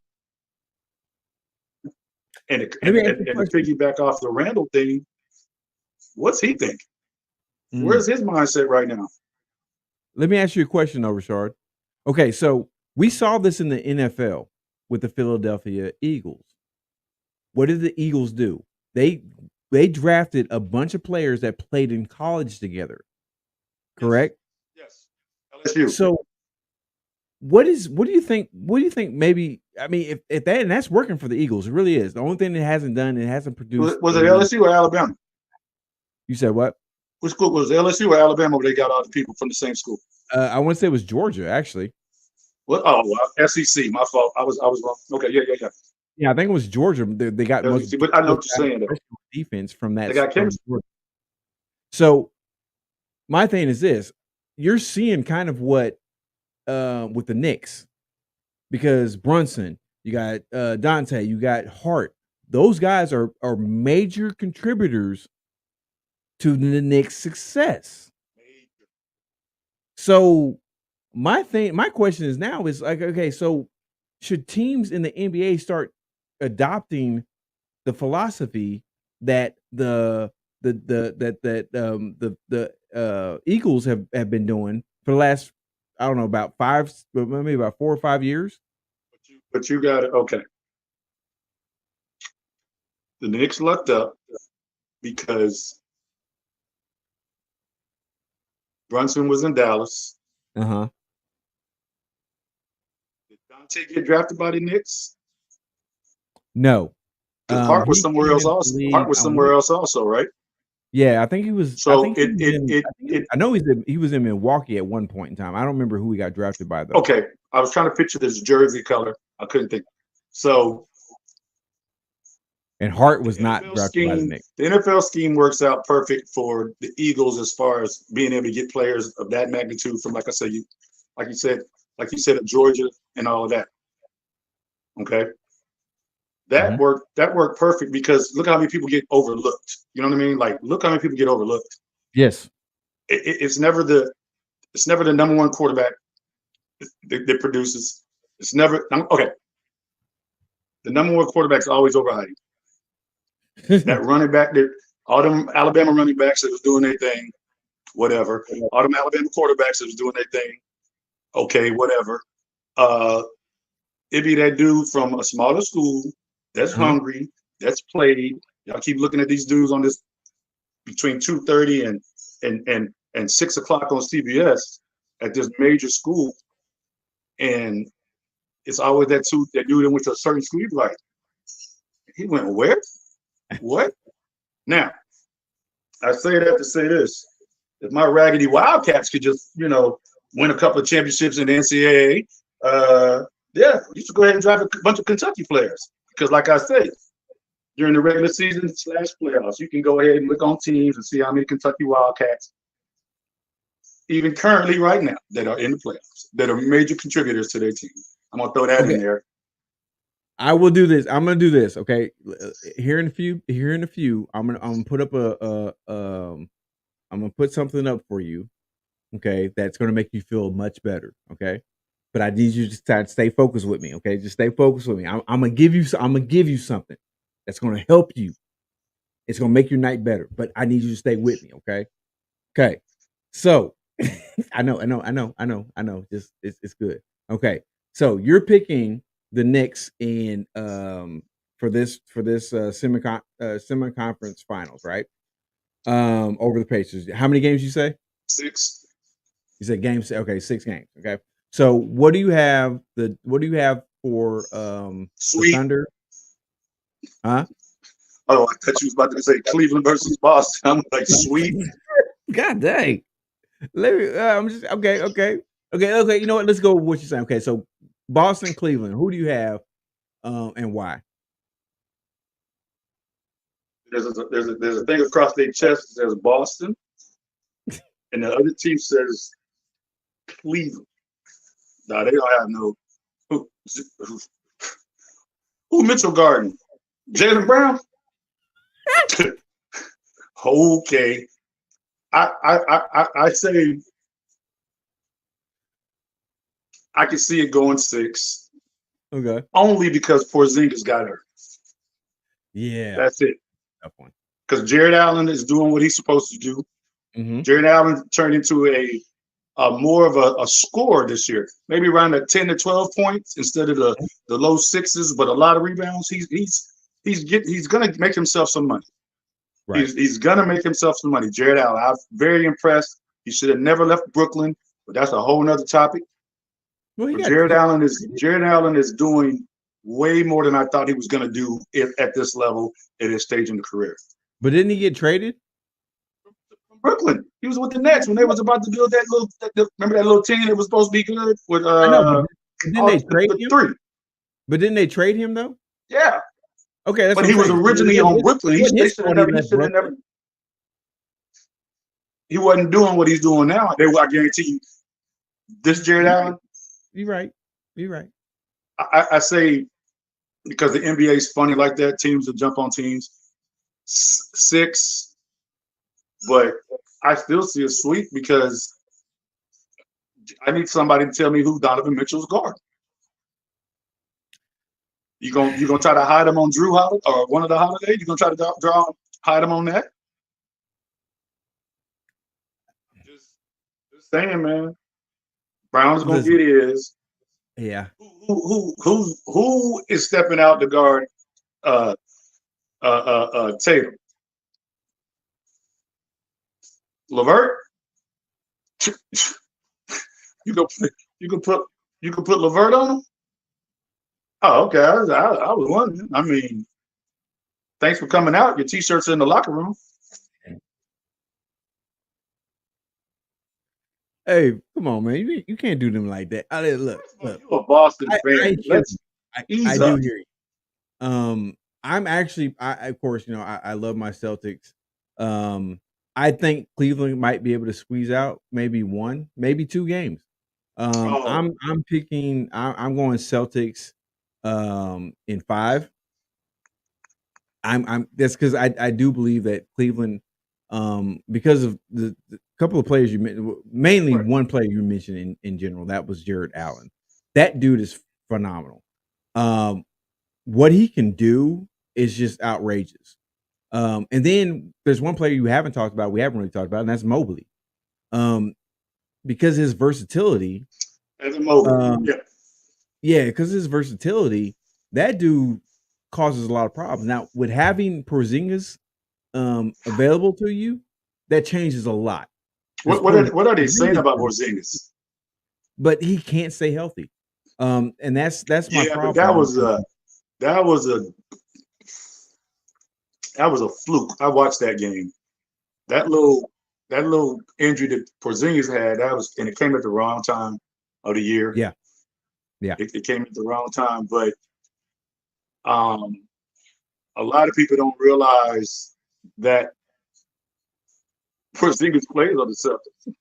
And to piggyback off the Randall thing, what's he think? Where's his mindset right now? Let me ask you a question, though, Rashard. Okay, so we saw this in the NFL with the Philadelphia Eagles. What did the Eagles do? They drafted a bunch of players that played in college together. Correct? Yes. LSU. So what do you think maybe, I mean, if that, and that's working for the Eagles, it really is. The only thing it hasn't produced. Was it LSU or Alabama? You said what? Which school was it, LSU or Alabama, where they got all the people from the same school? I want to say it was Georgia, actually. What? Oh, SEC. My fault. I was wrong. Okay, yeah. Yeah, I think it was Georgia. They got SEC, but I know what you're saying. Defense from that. They got chemistry. So my thing is this: you're seeing kind of what with the Knicks, because Brunson, you got Dante, you got Hart. Those guys are major contributors to the Knicks' success. So my question is now is like, okay, so should teams in the NBA start adopting the philosophy that the Eagles have been doing for the last, I don't know, about 4 or 5 years? But you got it. Okay. The Knicks lucked up because Brunson was in Dallas. Uh-huh. Did Dante get drafted by the Knicks? No. Hart was somewhere else also. Hart was somewhere else also, right? Yeah, I think he was. So I know he was in Milwaukee at one point in time. I don't remember who he got drafted by, though. Okay, I was trying to picture this jersey color. I couldn't think. So And Hart was not NFL drafted by the scheme, Knicks. the NFL scheme works out perfect for the Eagles as far as being able to get players of that magnitude from, like I said, like you said, at Georgia and all of that. Okay, that worked perfect because look how many people get overlooked. You know what I mean? Like, look how many people get overlooked. Yes, It's never the number one quarterback that produces. It's never okay. The number one quarterback is always overhyped. That running back, that all them Alabama running backs that was doing their thing, whatever. All them Alabama quarterbacks that was doing their thing, okay, whatever. It be that dude from a smaller school that's hungry, that's played. Y'all keep looking at these dudes on this between 2:30 and 6 o'clock on CBS at this major school, and it's always that dude that went to a certain school. He's like, he went where? What? Now, I say that to say this: if my raggedy Wildcats could just, win a couple of championships in the NCAA, yeah, you should go ahead and draft a bunch of Kentucky players. Because, like I say, during the regular season / playoffs, you can go ahead and look on teams and see how many Kentucky Wildcats, even currently right now, that are in the playoffs, that are major contributors to their team. I'm gonna throw that in there. I will do this. I'm gonna do this. Okay, here in a few, I'm gonna put up I'm gonna put something up for you. Okay, that's gonna make you feel much better. Okay, but I need you to stay focused with me. Okay, just stay focused with me. I'm gonna give you something that's gonna help you. It's gonna make your night better. But I need you to stay with me. Okay. Okay. So I know. Just it's good. Okay. So you're picking the Knicks in for this semi-conference finals, right? Over the Pacers. How many games you say? 6. You said games. Okay, 6 games. Okay. So what do you have for the Thunder? Huh? Oh, I thought you was about to say Cleveland versus Boston. I'm like, sweet. God dang. Let me. I'm just okay. You know what? Let's go with what you're saying. Okay, so Boston, Cleveland. Who do you have, and why? There's a thing across their chest that says Boston, and the other team says Cleveland. No, they don't have no. Who Mitchell Garden? Jaylen Brown? Okay. I say I can see it going 6. Okay. Only because Porzingis got hurt. Yeah. That's it. Tough one. Because Jared Allen is doing what he's supposed to do. Mm-hmm. Jared Allen turned into a more of a scorer this year, maybe around the 10 to 12 points instead of the low 6s, but a lot of rebounds. He's gonna make himself some money. Right. He's gonna make himself some money. Jared Allen, I'm very impressed. He should have never left Brooklyn, but that's a whole nother topic. Well, Jared Allen is doing way more than I thought he was gonna do at this level at his stage in the career. But didn't he get traded? Brooklyn. He was with the Nets when they was about to build that remember that little team that was supposed to be good with I know, but didn't they trade him? 3. But didn't they trade him though? Yeah. Okay, but he was originally on Brooklyn. He wasn't doing what he's doing now. I guarantee you, this Jared Allen. You're right. I say because the NBA is funny like that. Teams will jump on teams. 6. But I still see a sweep because I need somebody to tell me who Donovan Mitchell's guard. You gonna try to hide him on Drew Holiday or one of the Holidays? You gonna try to hide him on that? Just saying, man. Brown's gonna get his. Yeah. Who is stepping out to guard Tatum? LeVert? You can put LeVert on him? Oh, okay. I was wondering. I mean, thanks for coming out. Your T-shirt's in the locker room. Hey, come on, man. You can't do them like that. Look. You're a Boston fan. I do hear you. I'm actually, of course, I love my Celtics. I think Cleveland might be able to squeeze out maybe one, maybe two games. Oh, I'm picking. I'm going Celtics. In five. I'm that's because I do believe that Cleveland, because of the couple of players mainly right. one player you mentioned in general, that was Jared Allen. That dude is phenomenal. Um, what he can do is just outrageous. And then there's one player you haven't talked about, we haven't really talked about, and that's Mobley. Um, because his versatility, Evan Mobley. um, Yeah. yeah, because his versatility, that dude causes a lot of problems. Now, with having Porzingis available to you, that changes a lot because What are they saying Porzingis, about Porzingis? but he can't stay healthy. And that's my Yeah, but problem. that was a that was a fluke. I watched that game. That little that little injury that Porzingis had, that was, and it came at the wrong time of the year. Yeah, yeah. It came at the wrong time, but um, a lot of people don't realize that Porzingis plays on the Celtics.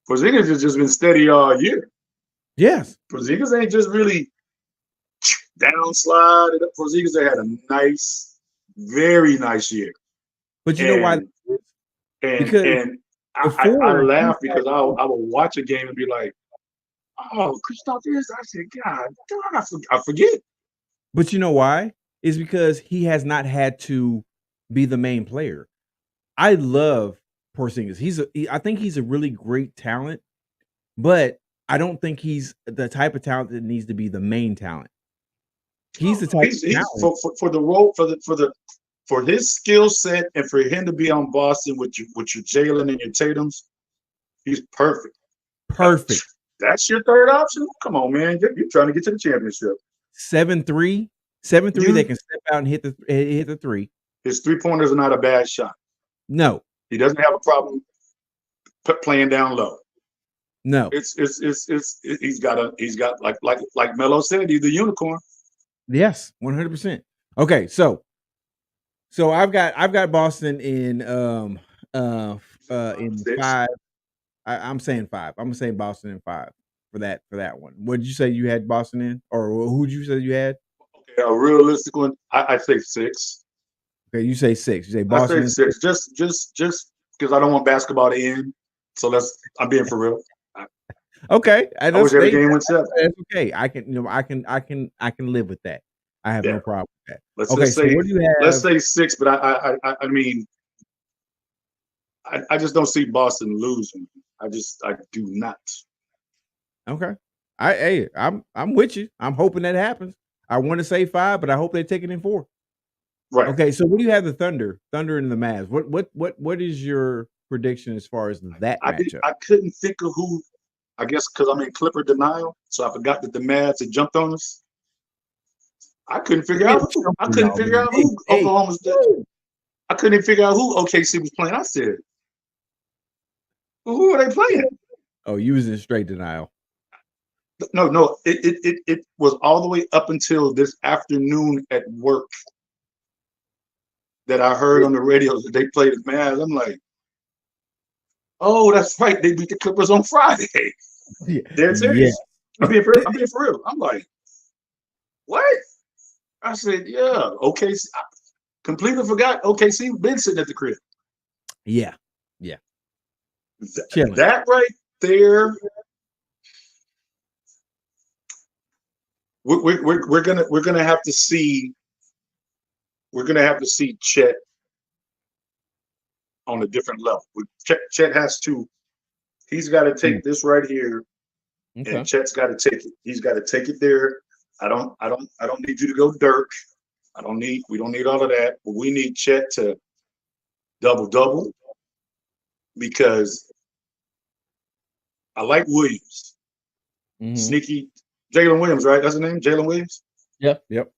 Porzingis has just been steady all year. Yes. Porzingis ain't just really downslide. Porzingis had a nice, very nice year, But you know why? and Because and I before he laugh had because I will watch a game and be like, oh, Kristaps is. I said, God, I forget. but you know why? Is because he has not had to be the main player. I love Porzingis. I think he's a really great talent, but I don't think he's the type of talent that needs to be the main talent. He's No, the no, type of he's talent. for the role for his skill set and for him to be on Boston with your Jalen and your Tatum's, he's perfect. Uh, Perfect. that's your third option. Come on, man, you're trying to get to the championship. 7'3", 7'3", they You can step out and hit the three. his 3 pointers are not a bad shot. No, He doesn't have a problem playing down low. no. He's got like Melo said, he's the unicorn. Yes, 100%. Okay, so I've got Boston in 6. 5. I'm saying 5. I'm gonna say Boston in 5 for that one. What did you say you had Boston in, or who'd you say you had? Okay, a realistic one, I say 6. Okay, you say 6. You say I Boston say in 6. 6. Just because I don't want basketball to end. So I'm being for real. Okay, I wish every game went 7. that's okay. I can I can live with that. I have Yeah. no problem with that. Let's Okay, just so say what do you let's have? say 6, but I mean I just don't see Boston losing. I do not. Okay, I'm with you. I'm hoping that happens. I want to say 5, but I hope they take it in 4. Right. Okay, so what do you have the Thunder and the Mavs? What is your prediction as far as that matchup? I couldn't think of who. I guess because I'm in Clipper denial, so I forgot that the Mavs had jumped on us. I couldn't figure Man, out who. I on couldn't y'all, figure man. out who Hey, Oklahoma's did. woo. I couldn't even figure out who OKC was playing. I said, well, who are they playing? Oh, you was in straight denial. No. It was all the way up until this afternoon at work that I heard on the radio that they played the Mavs. I'm like, oh, that's right. They beat the Clippers on Friday. Yeah, Dead yeah. serious. I'm being for real. I'm like, what? I said, yeah, OKC. I completely forgot OKC been sitting at the crib. Yeah, yeah. Chilling. That right there, we're gonna have to see Chet on a different level. Chet has to. He's got to take this right here, and Okay. Chet's got to take it. He's got to take it there. I don't need you to go Dirk. We don't need all of that. But we need Chet to double because I like Williams. Mhm. Sneaky Jalen Williams, right? That's his name, Jalen Williams. Yep, yep.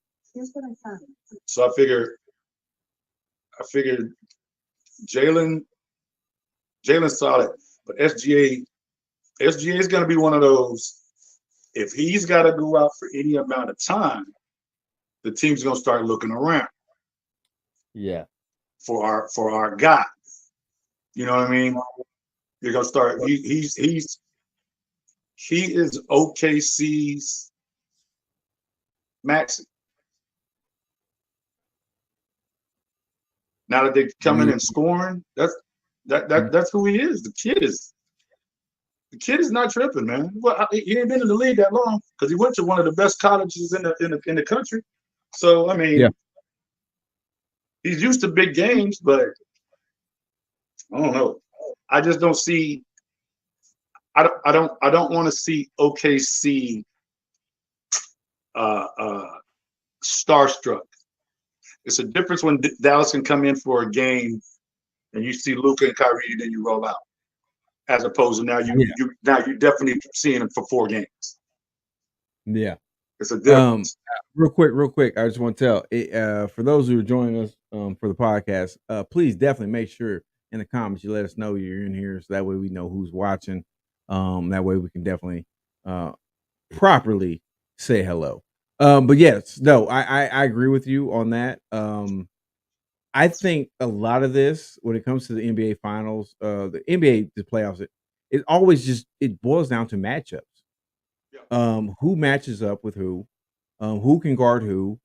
So I figured Jalen solid, but SGA is going to be one of those. If he's got to go out for any amount of time, the team's going to start looking around. Yeah. for our guy. You know what I mean? You're gonna start. He is OKC's Maxi. Now that they're coming and scoring, that's who he is. The kid is not tripping, man. Well, he ain't been in the league that long because he went to one of the best colleges in the country. So I mean, Yeah. he's used to big games, but I don't know. I just don't see. I don't want to see OKC starstruck. It's a difference when Dallas can come in for a game and you see Luka and Kyrie, and then you roll out, as opposed to now you're definitely seeing him for 4 games. Yeah. It's a difference. Real quick, I just want to tell for those who are joining us for the podcast, please definitely make sure in the comments you let us know you're in here, so that way we know who's watching. That way we can definitely properly say hello. But yes, no, I agree with you on that. I think a lot of this, when it comes to the NBA finals, the NBA, the playoffs, it always it boils down to matchups. Who matches up with who can guard who's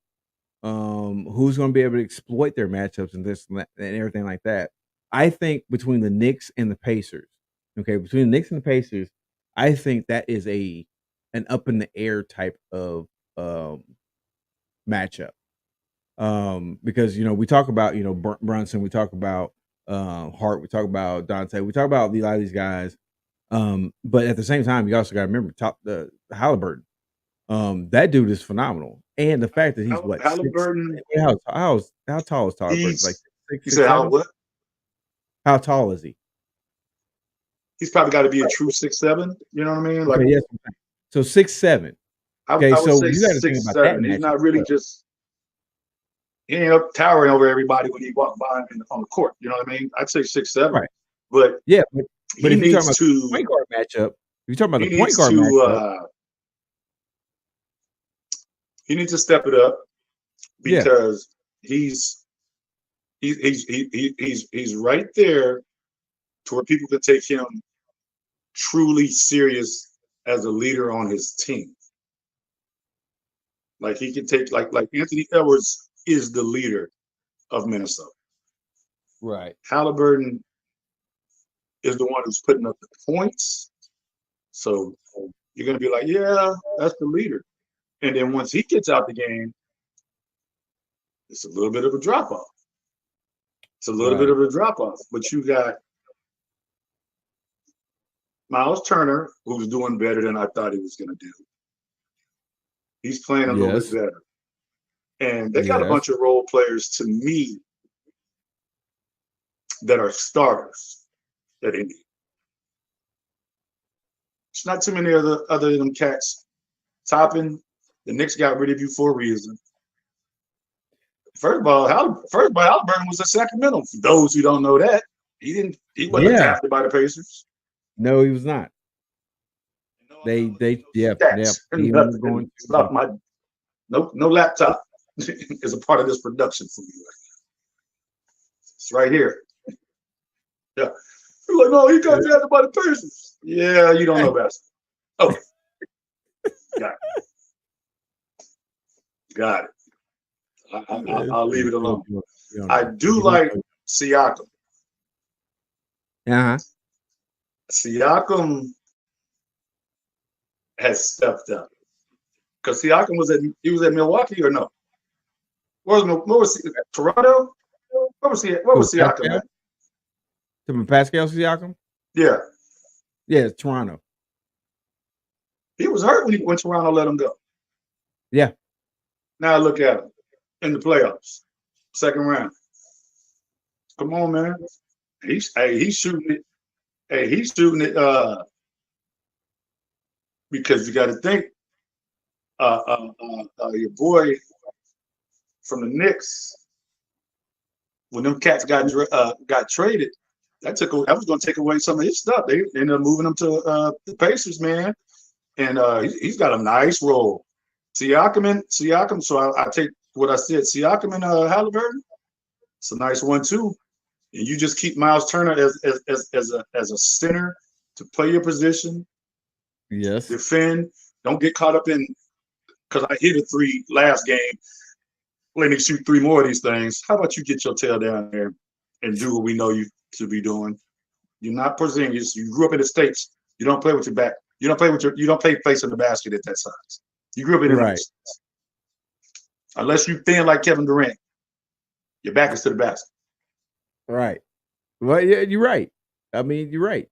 going to be able to exploit their matchups and this and that and everything like that. I think between the Knicks and the Pacers, between the Knicks and the Pacers, I think that is an up in the air type of matchup. Because we talk about Brunson, we talk about Hart, we talk about Dante, we talk about a lot of these guys. But at the same time, you also got to remember the Halliburton. That dude is phenomenal, and the fact that he's Halliburton. How tall is Halliburton? Like 6'7"? What? How tall is he? He's probably got to be a true 6'7". You know what I mean? Like, yes. So 6'7". Okay, so you got to think about that. He's not really just. He ain't up towering over everybody when he walks by on the court. You know what I mean? I'd say 6'7". Right. But yeah, but if you're talking about the point guard matchup, if you're talking about the point guard matchup, he needs to step it up because he's right there to where people can take him truly serious as a leader on his team. Like he can take like Anthony Edwards is the leader of Minnesota. Right. Halliburton is the one who's putting up the points. So you're going to be like, yeah, that's the leader. And then once he gets out the game, it's a little bit of a drop-off. But you got Miles Turner, who's doing better than I thought he was going to do. He's playing a little bit better. And they got a bunch of role players, to me, that are starters that they need. It's not too many other than them cats. Toppin, the Knicks got rid of you for a reason. First of all, Halliburton was a Sacramento. For those who don't know that, he wasn't drafted by the Pacers. No, he was not. No laptop is a part of this production for me. It's right here. Yeah. You're like, no, he got drafted by the Pacers. Yeah, you don't know basketball. Okay. Got it. I'll leave it alone. I do like Siakam. Siakam has stepped up because Siakam was at Milwaukee or no? What was Toronto? What was Siakam at? Pascal Siakam? Yeah. Yeah, it's Toronto. He was hurt when Toronto let him go. Yeah. Now look at him in the playoffs, second round. Come on, man. He's shooting it. Hey, he's shooting it because you got to think your boy from the Knicks, when them cats got traded, that was going to take away some of his stuff. They ended up moving him to the Pacers, man, and he's got a nice role. Siakam. So I take what I said. Siakam and Halliburton. It's a nice 1-2, and you just keep Miles Turner as a center to play your position, Yes. defend. Don't get caught up in because I hit a 3 last game. Let me shoot 3 more of these things. How about you get your tail down there and do what we know you to be doing? You're not Porzingis. You grew up in the States. You don't play with your back. You don't play facing the basket at that size. You grew up in the United States. Unless you thin like Kevin Durant, your back is to the basket. Right. Well, yeah, you're right. I mean, you're right.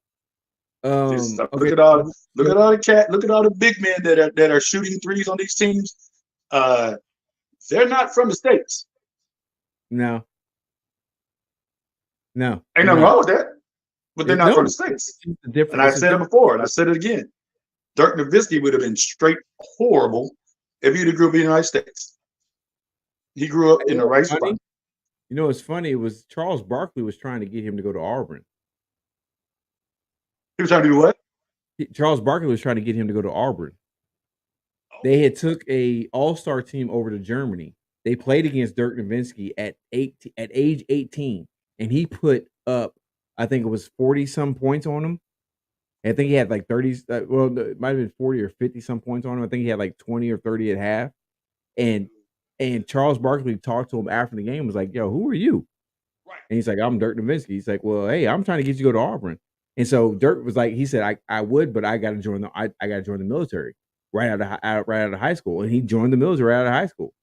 Look at all the big men that are shooting threes on these teams. They're not from the States. No. Ain't nothing wrong with that. But they're not from the States. And I said it before, and I said it again. Dirk Nowitzki would have been straight horrible if he'd grew up in the United States. He grew up in the right spot. You know, what's funny? It was Charles Barkley was trying to get him to go to Auburn. He was trying to do what? Charles Barkley was trying to get him to go to Auburn. They had took a all-star team over to Germany. They played against Dirk Nowitzki at age 18, and he put up, I think it was 40-some points on him. I think he had like 30. Well, it might have been 40 or 50-some points on him. I think he had like 20 or 30 at half. And Charles Barkley talked to him after the game. Was like, "Yo, who are you?" Right. And he's like, "I'm Dirk Nowitzki." He's like, "Well, hey, I'm trying to get you to go to Auburn." And so Dirk was like, he said, "I would, but I got to join the military right out of high school." And he joined the military right out of high school.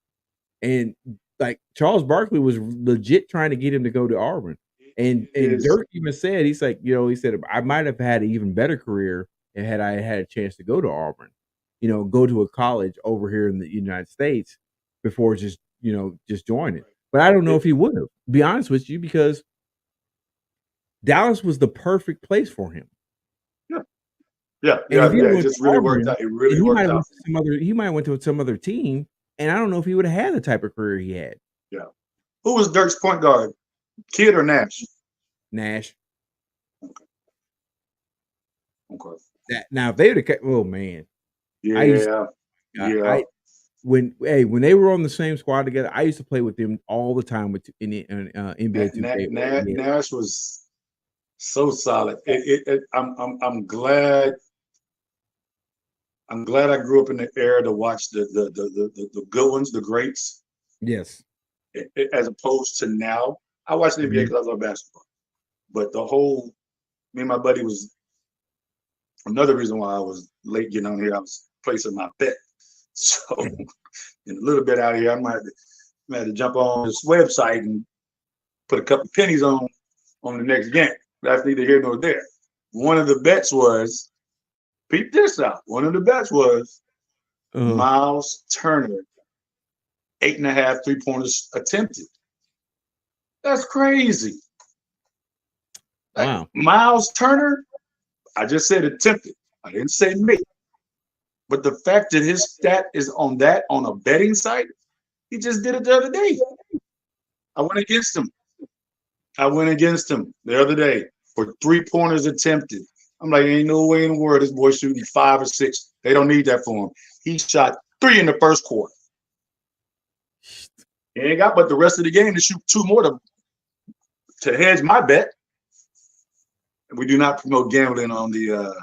And like Charles Barkley was legit trying to get him to go to Auburn. And Dirk even said, he's like, he said, I might have had an even better career had I had a chance to go to Auburn, go to a college over here in the United States before just joining. But I don't know if he would have, be honest with you, because Dallas was the perfect place for him. Yeah. It just really worked out. It really worked out. He might have went to some other team, and I don't know if he would have had the type of career he had. Yeah. Who was Dirk's point guard? Kidd or Nash? Nash. Okay. Now if they would have, oh man. Yeah. When they were on the same squad together, I used to play with them all the time in NBA 2K. Nash was so solid. I'm glad I grew up in the era to watch the good ones, the greats. Yes. As opposed to now, I watch the NBA because I love basketball. But me and my buddy was another reason why I was late getting on here. I was placing my bet. So in a little bit out here, I might have to jump on this website and put a couple pennies on the next game. That's neither here nor there. One of the bets was, peep this out. One of the bets was Miles Turner, 8.5 3-pointers attempted. That's crazy. Wow. Miles Turner, I just said attempted. I didn't say made. But the fact that his stat is on a betting site, he just did it the other day. I went against him the other day for 3-pointers attempted. I'm like, ain't no way in the world this boy's shooting 5 or 6. They don't need that for him. He shot 3 in the first quarter. He ain't got but the rest of the game to shoot 2 more to hedge my bet. We do not promote gambling on the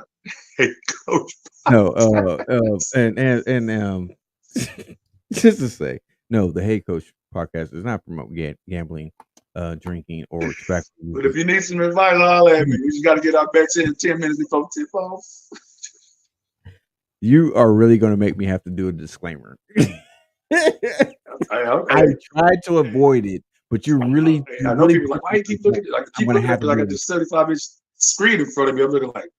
Hey Coach. No, and just to say, no, the Hey Coach podcast does not promote gambling, drinking, or tobacco. But if you need some advice, holler at me. We just got to get our bets in 10 minutes before tip off. You are really going to make me have to do a disclaimer. Okay. I tried to avoid it, but you really. I know people like, why you keep looking? Like, keep looking at me like I just 75-inch screen in front of me. I'm looking like,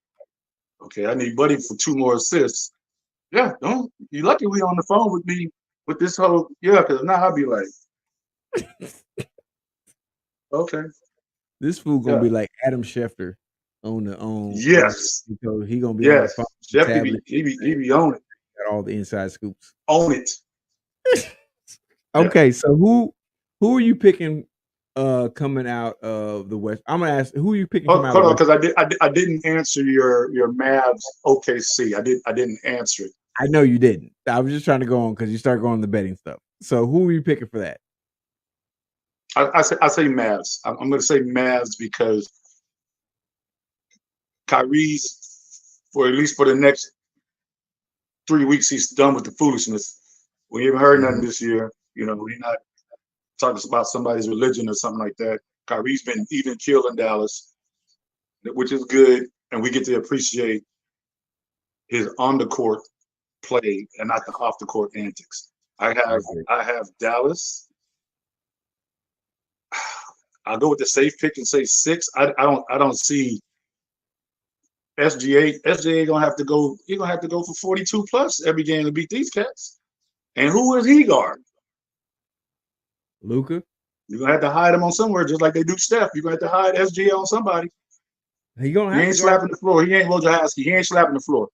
okay, I need Buddy for 2 more assists. Yeah, don't you lucky we on the phone with me with this whole because now I'll be like, okay. This fool gonna be like Adam Schefter on yes. Because he gonna be on the phone. Schefter, he be on it. Got all the inside scoops. Own it. Okay, so who are you picking coming out of the West? I'm gonna ask who are you picking coming out hold on, because I didn't answer your Mavs OKC. I didn't answer it. I know you didn't. I was just trying to go on because you started going on the betting stuff. So who are you picking for that? I say Mavs. I'm going to say Mavs because Kyrie's, for at least for the next 3 weeks, he's done with the foolishness. We haven't heard nothing this year. You know, we're not talking about somebody's religion or something like that. Kyrie's been even killed in Dallas, which is good, and we get to appreciate his on the court play and not the off the court antics. I have Dallas. I'll go with the safe pick and say 6. I don't see SGA. SGA gonna have to go. He's gonna have to go for 42 plus every game to beat these cats. And who is he guard? Luka. You're gonna have to hide him on somewhere, just like they do Steph. You're gonna have to hide SGA on somebody. He ain't slapping the floor. He ain't Wojciechowski. He ain't slapping the floor.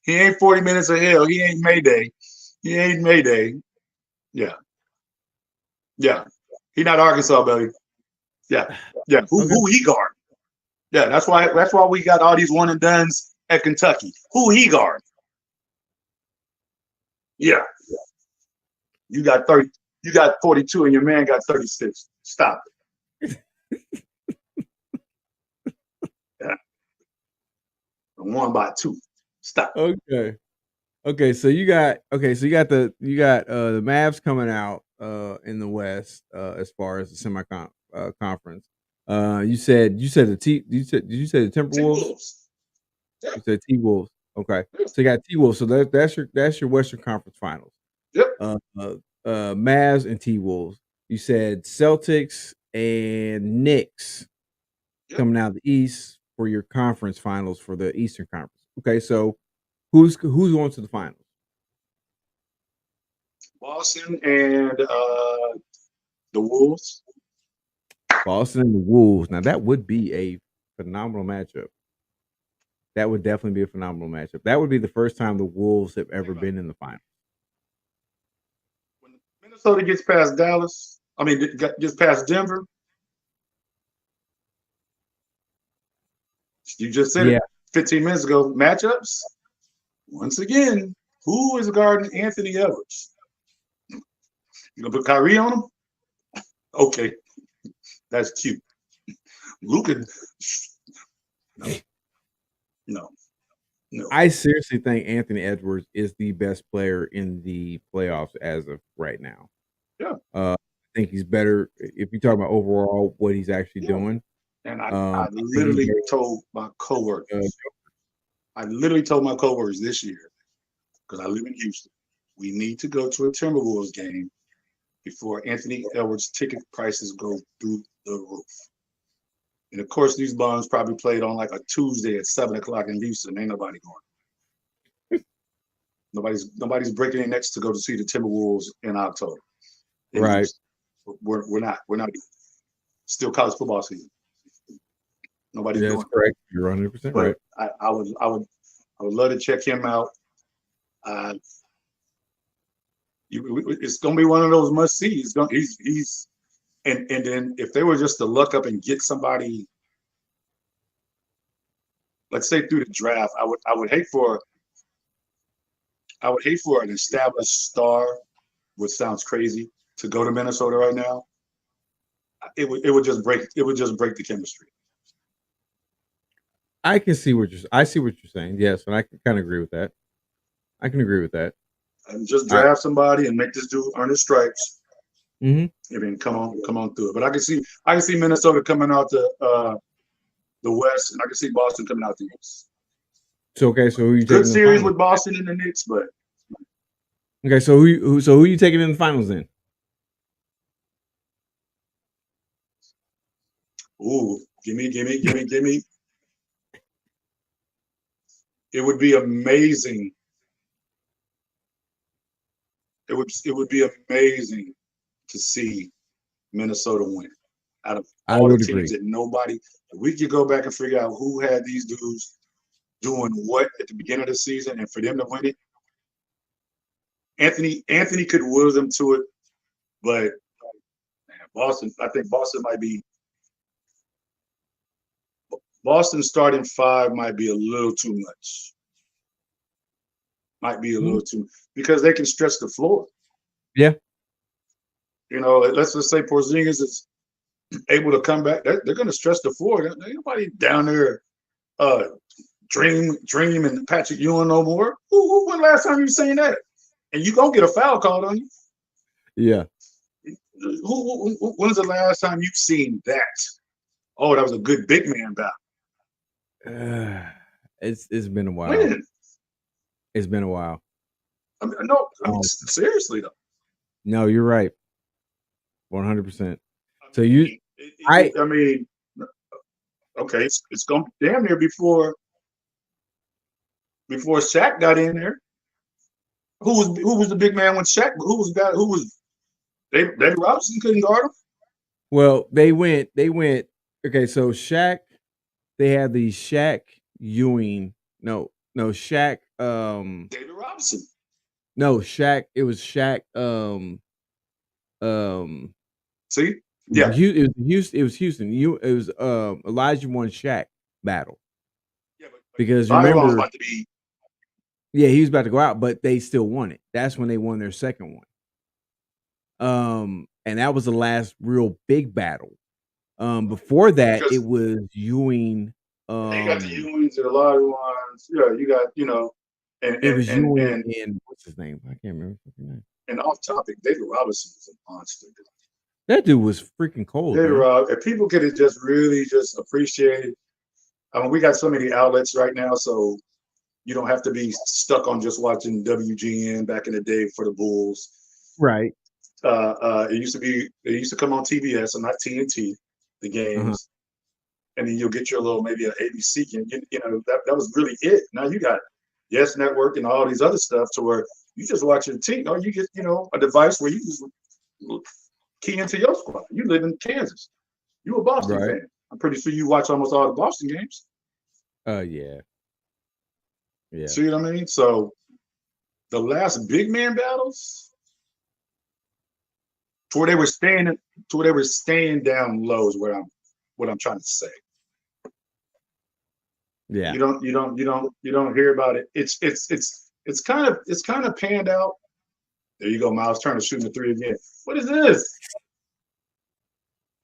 He ain't 40 minutes of hell. He ain't Mayday. He ain't Mayday. Yeah. Yeah. He not Arkansas, baby. Yeah. Yeah. Who he guard? Yeah, that's why we got all these one and dones at Kentucky. Who he guard? Yeah. You got 30, you got 42, and your man got 36. Stop it. Yeah. 1 by 2. Stop. Okay, so you got the Mavs coming out in the West as far as the semi conference. You said the did you say the Timberwolves? Yeah. You said T-Wolves. Okay. So you got T-Wolves. So that's your Western Conference Finals. Yep. Mavs and T-Wolves. You said Celtics and Knicks coming out of the East for your conference finals for the Eastern Conference. Okay, so who's going to the finals? Boston and the Wolves. Boston and the Wolves. Now that would be a phenomenal matchup. That would definitely be a phenomenal matchup. That would be the first time the Wolves have ever been in the finals. When Minnesota gets past Dallas, gets past Denver. You just said it 15 minutes ago. Matchups. Once again, who is guarding Anthony Edwards? You gonna put Kyrie on him? Okay, that's cute. Luka, no. I seriously think Anthony Edwards is the best player in the playoffs as of right now. Yeah, I think he's better if you talk about overall what he's actually doing. And I literally told my coworkers. I literally told my coworkers this year, because I live in Houston, we need to go to a Timberwolves game before Anthony Edwards ticket prices go through the roof. And of course, these bums probably played on like a Tuesday at 7:00 in Houston. Ain't nobody going. Nobody's breaking their necks to go to see the Timberwolves in October. Right. We're not doing it. Still college football season. Nobody's doing it. That's correct. You're 100% right. I would love to check him out. It's gonna be one of those must see. He's and then if they were just to look up and get somebody, let's say through the draft, I would hate for an established star, which sounds crazy, to go to Minnesota right now. It would just break the chemistry. I see what you're saying. Yes, and I can kind of agree with that. I can agree with that. And just draft somebody and make this dude earn his stripes. Mm-hmm. I mean, come on through it. But I can see Minnesota coming out the West, and I can see Boston coming out the East. So who are you taking? Good series with Boston and the Knicks, but okay. So who are you taking in the finals then? Ooh, give me. It would be amazing. It would be amazing to see Minnesota win. Out of all the teams that nobody, we could go back and figure out who had these dudes doing what at the beginning of the season, and for them to win it. Anthony could will them to it, but Boston, I think Boston might be. Boston's starting 5 might be a little too much. Might be a little too, because they can stretch the floor. Yeah. You know, let's just say Porzingis is able to come back. They're going to stretch the floor. Ain't nobody down there uh, Dream and Patrick Ewing no more. When last time you seen that? And you gonna get a foul called on you. Yeah. When's the last time you've seen that? Oh, that was a good big man battle. It's been a while. When? It's been a while. I mean, seriously though. No, you're right. 100%. So I mean, okay, it's gonna be damn near before Shaq got in there. Who was the big man when Shaq? Who was David Robinson couldn't guard him? Well, they went. Okay, so Shaq. They had the Shaq Ewing. No, Shaq. David Robinson. No, Shaq. It was Shaq. See, yeah, it was Houston. It was Elijah won Shaq battle. Yeah, but because Zion was remember, about to be. Yeah, he was about to go out, but they still won it. That's when they won their second one. And that was the last real big battle. Before that, Because it was Ewing. you got the Ewings and a lot of ones. Yeah, you got and It was Ewing and and what's his name? I can't remember his fucking name. and off topic, David Robinson was a monster. That dude was freaking cold. David Man. If people could have just really just appreciated. I mean, we got so many outlets right now, so you don't have to be stuck on just watching WGN back in the day for the Bulls. Right. It used to come on TBS and not TNT, the games, and then you'll get your little maybe an ABC game. You know that was really it. Now you got Yes Network and all these other stuff to where you just watch your team, or you get a device where you just key into your squad. You live in Kansas. You a Boston fan. I'm pretty sure you watch almost all the Boston games. Yeah. Yeah. See what I mean? So the last big man battles, to where they were staying down low is what I'm trying to say. Yeah. You don't hear about it. It's kind of panned out. There you go, Miles Turner shooting the three again. What is this?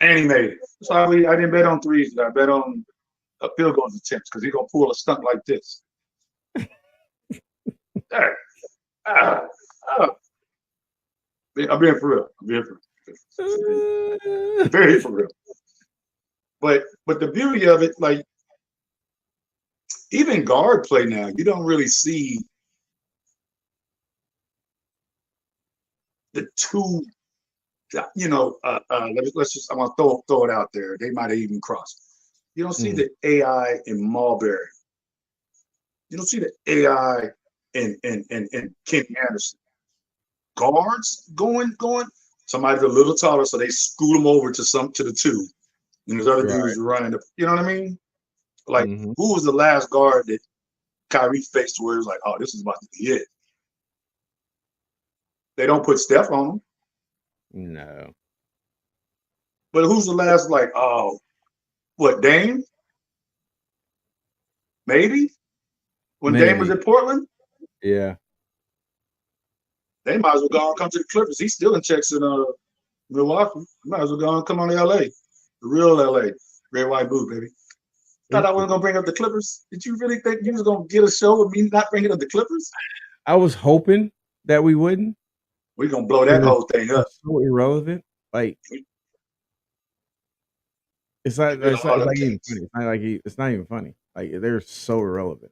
And he made it. So I didn't bet on threes. I bet on a field goal attempts because he's gonna pull a stunt like this. I'm being for real. Very for real. But the beauty of it, like even guard play now, you don't really see the two. Let's just. I want to throw it out there. They might have even crossed. You don't see the AI in Marbury. You don't see the AI in Kenny Anderson. Guards going. Somebody's a little taller, so they scoot them over to the two. And there's other dudes running. You know what I mean? Like, who was the last guard that Kyrie faced where it was like, oh, this is about to be it? They don't put Steph on them. No. But who's the last, like, oh, what, Dame? Maybe? When Dame was in Portland? Yeah. They might as well go and come to the Clippers. He's still in checks in Milwaukee. Might as well go and come on to LA. The real LA. Red, white, blue, baby. Thought I wasn't going to bring up the Clippers. Did you really think you was going to get a show with me not bringing up the Clippers? I was hoping that we wouldn't. We're going to blow that whole thing up. It's so irrelevant. Like, it's not even funny. It's not even funny. Like, they're so irrelevant.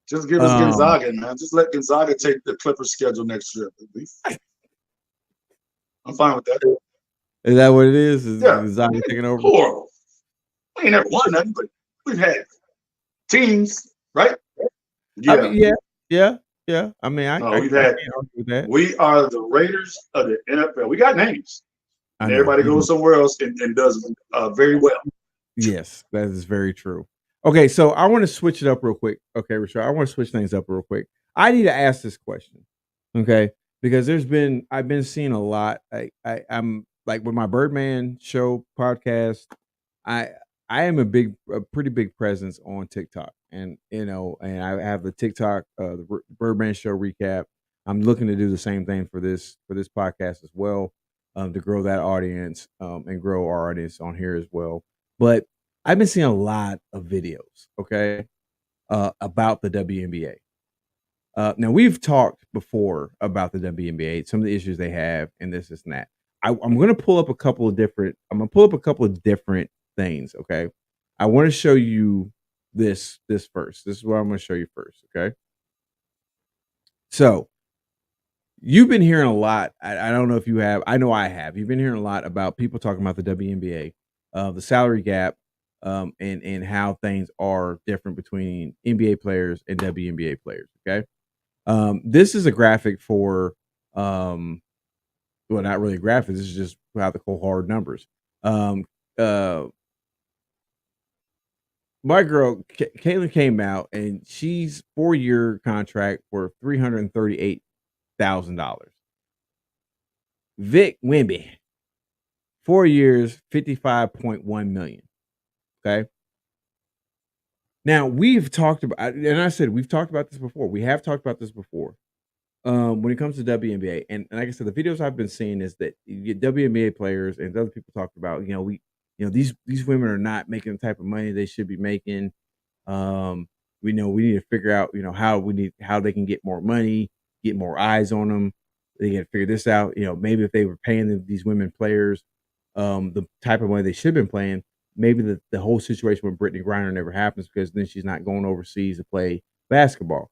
Just give us Gonzaga, man. Just let Gonzaga take the Clippers schedule next year. I'm fine with that. Is that what it is? Is Gonzaga taking over? Horrible. We ain't never won nothing, but we've had teams, right? Yeah. I mean, yeah. I mean, I can't argue with that. We are the Raiders of the NFL. We got names. And everybody goes somewhere else and does very well. Yes, that is very true. Okay, so I want to switch it up real quick. Okay, Rashard, I want to switch things up real quick. I need to ask this question, okay? Because I've been seeing a lot. I'm like with my Birdman show podcast. I am a pretty big presence on TikTok, and and I have the TikTok, the Birdman show recap. I'm looking to do the same thing for this podcast as well. to grow that audience and grow our audience on here as well. But I've been seeing a lot of videos, okay, about the WNBA. Now we've talked before about the WNBA, some of the issues they have, and this and that. I'm going to pull up a couple of different. I'm going to pull up a couple of different things. Okay, I want to show you this first. This is what I'm going to show you first. Okay, so you've been hearing a lot. I don't know if you have. I know I have. You've been hearing a lot about people talking about the WNBA, the salary gap, and how things are different between NBA players and WNBA players. Okay. This is a graphic for, well, not really a graphic. This is just how the cold hard numbers. Uh, my girl Caitlin came out and she's 4-year contract for $338,000. Vic Wimby, 4 years, 55.1 million. Okay. Now we've talked about, and I said we've talked about this before. We have talked about this before. When it comes to WNBA, and like I said, the videos I've been seeing is that you get WNBA players and other people talked about, these women are not making the type of money they should be making. We know we need to figure out, how they can get more money, get more eyes on them. They got to figure this out. Maybe if they were paying these women players, the type of money they should have been playing, maybe the whole situation with Brittany Griner never happens because then she's not going overseas to play basketball.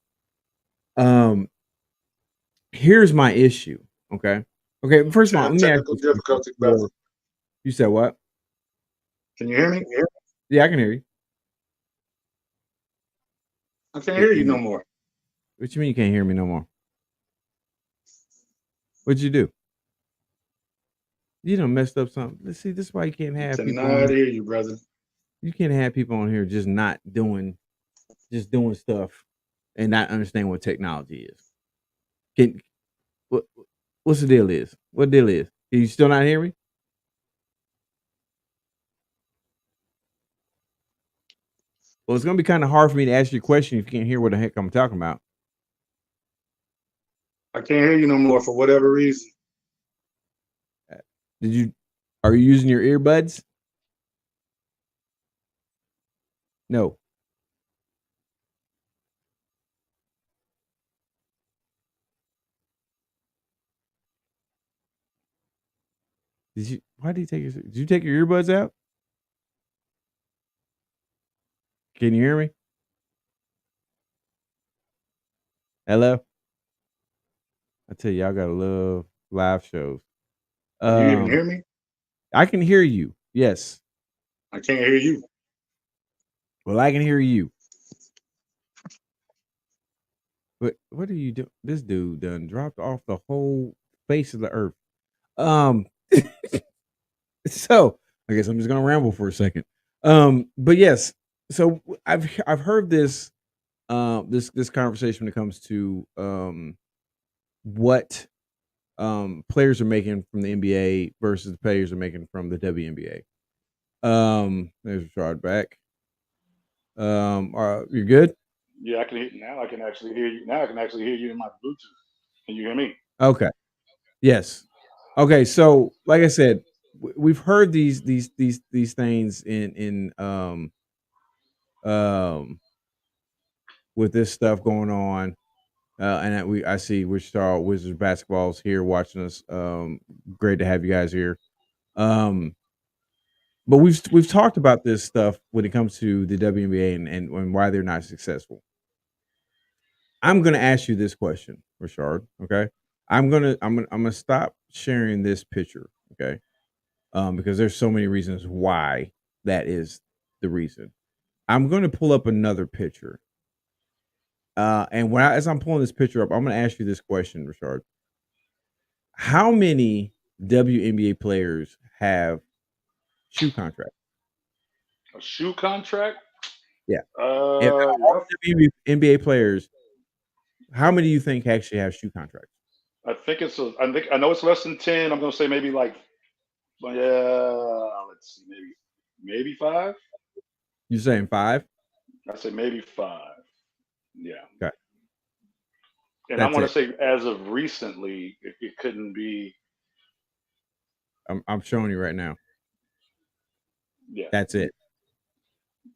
Here's my issue. Okay. First of all, let me ask Technical you difficulty, brother. You said what? Can you hear me? Yeah, I can hear you. I can't hear you no more. What you mean you can't hear me no more? What'd you do? You done messed up something. Let's see, this is why you can't have people on Cannot hear you, brother. You can't have people on here just doing stuff and not understand what technology is. What's the deal is? What deal is? Can you still not hear me? Well, it's gonna be kind of hard for me to ask you a question if you can't hear what the heck I'm talking about. I can't hear you no more for whatever reason. Are you using your earbuds? No. Did you take your earbuds out? Can you hear me? Hello? I tell you, y'all gotta love live shows. Can you even hear me? I can hear you. Yes. I can't hear you. Well, I can hear you. But what are you doing? This dude done dropped off the whole face of the earth. So I guess I'm just gonna ramble for a second. But yes, so I've heard this this conversation when it comes to what players are making from the NBA versus the players are making from the WNBA. There's Richard back. You're good? Yeah, I can hear now. I can actually hear you. Now I can actually hear you in my Bluetooth. Can you hear me? Okay. Yes. Okay. So, like I said, we've heard these things in with this stuff going on, and I see Wichita Wizards basketball's here watching us. Great to have you guys here. But we've talked about this stuff when it comes to the WNBA and why they're not successful. I'm gonna ask you this question, Richard. Okay, I'm gonna stop sharing this picture. Okay, because there's so many reasons why that is the reason. I'm gonna pull up another picture. And as I'm pulling this picture up, I'm gonna ask you this question, Richard. How many WNBA players have shoe contracts? A shoe contract? Yeah. If all WNBA players, how many do you think actually have shoe contracts? I know it's less than 10. I'm gonna say maybe like, let's see, maybe 5. You saying 5? I say maybe 5. Yeah. Okay. And I want to say, as of recently, it couldn't be I'm showing you right now. Yeah. That's it.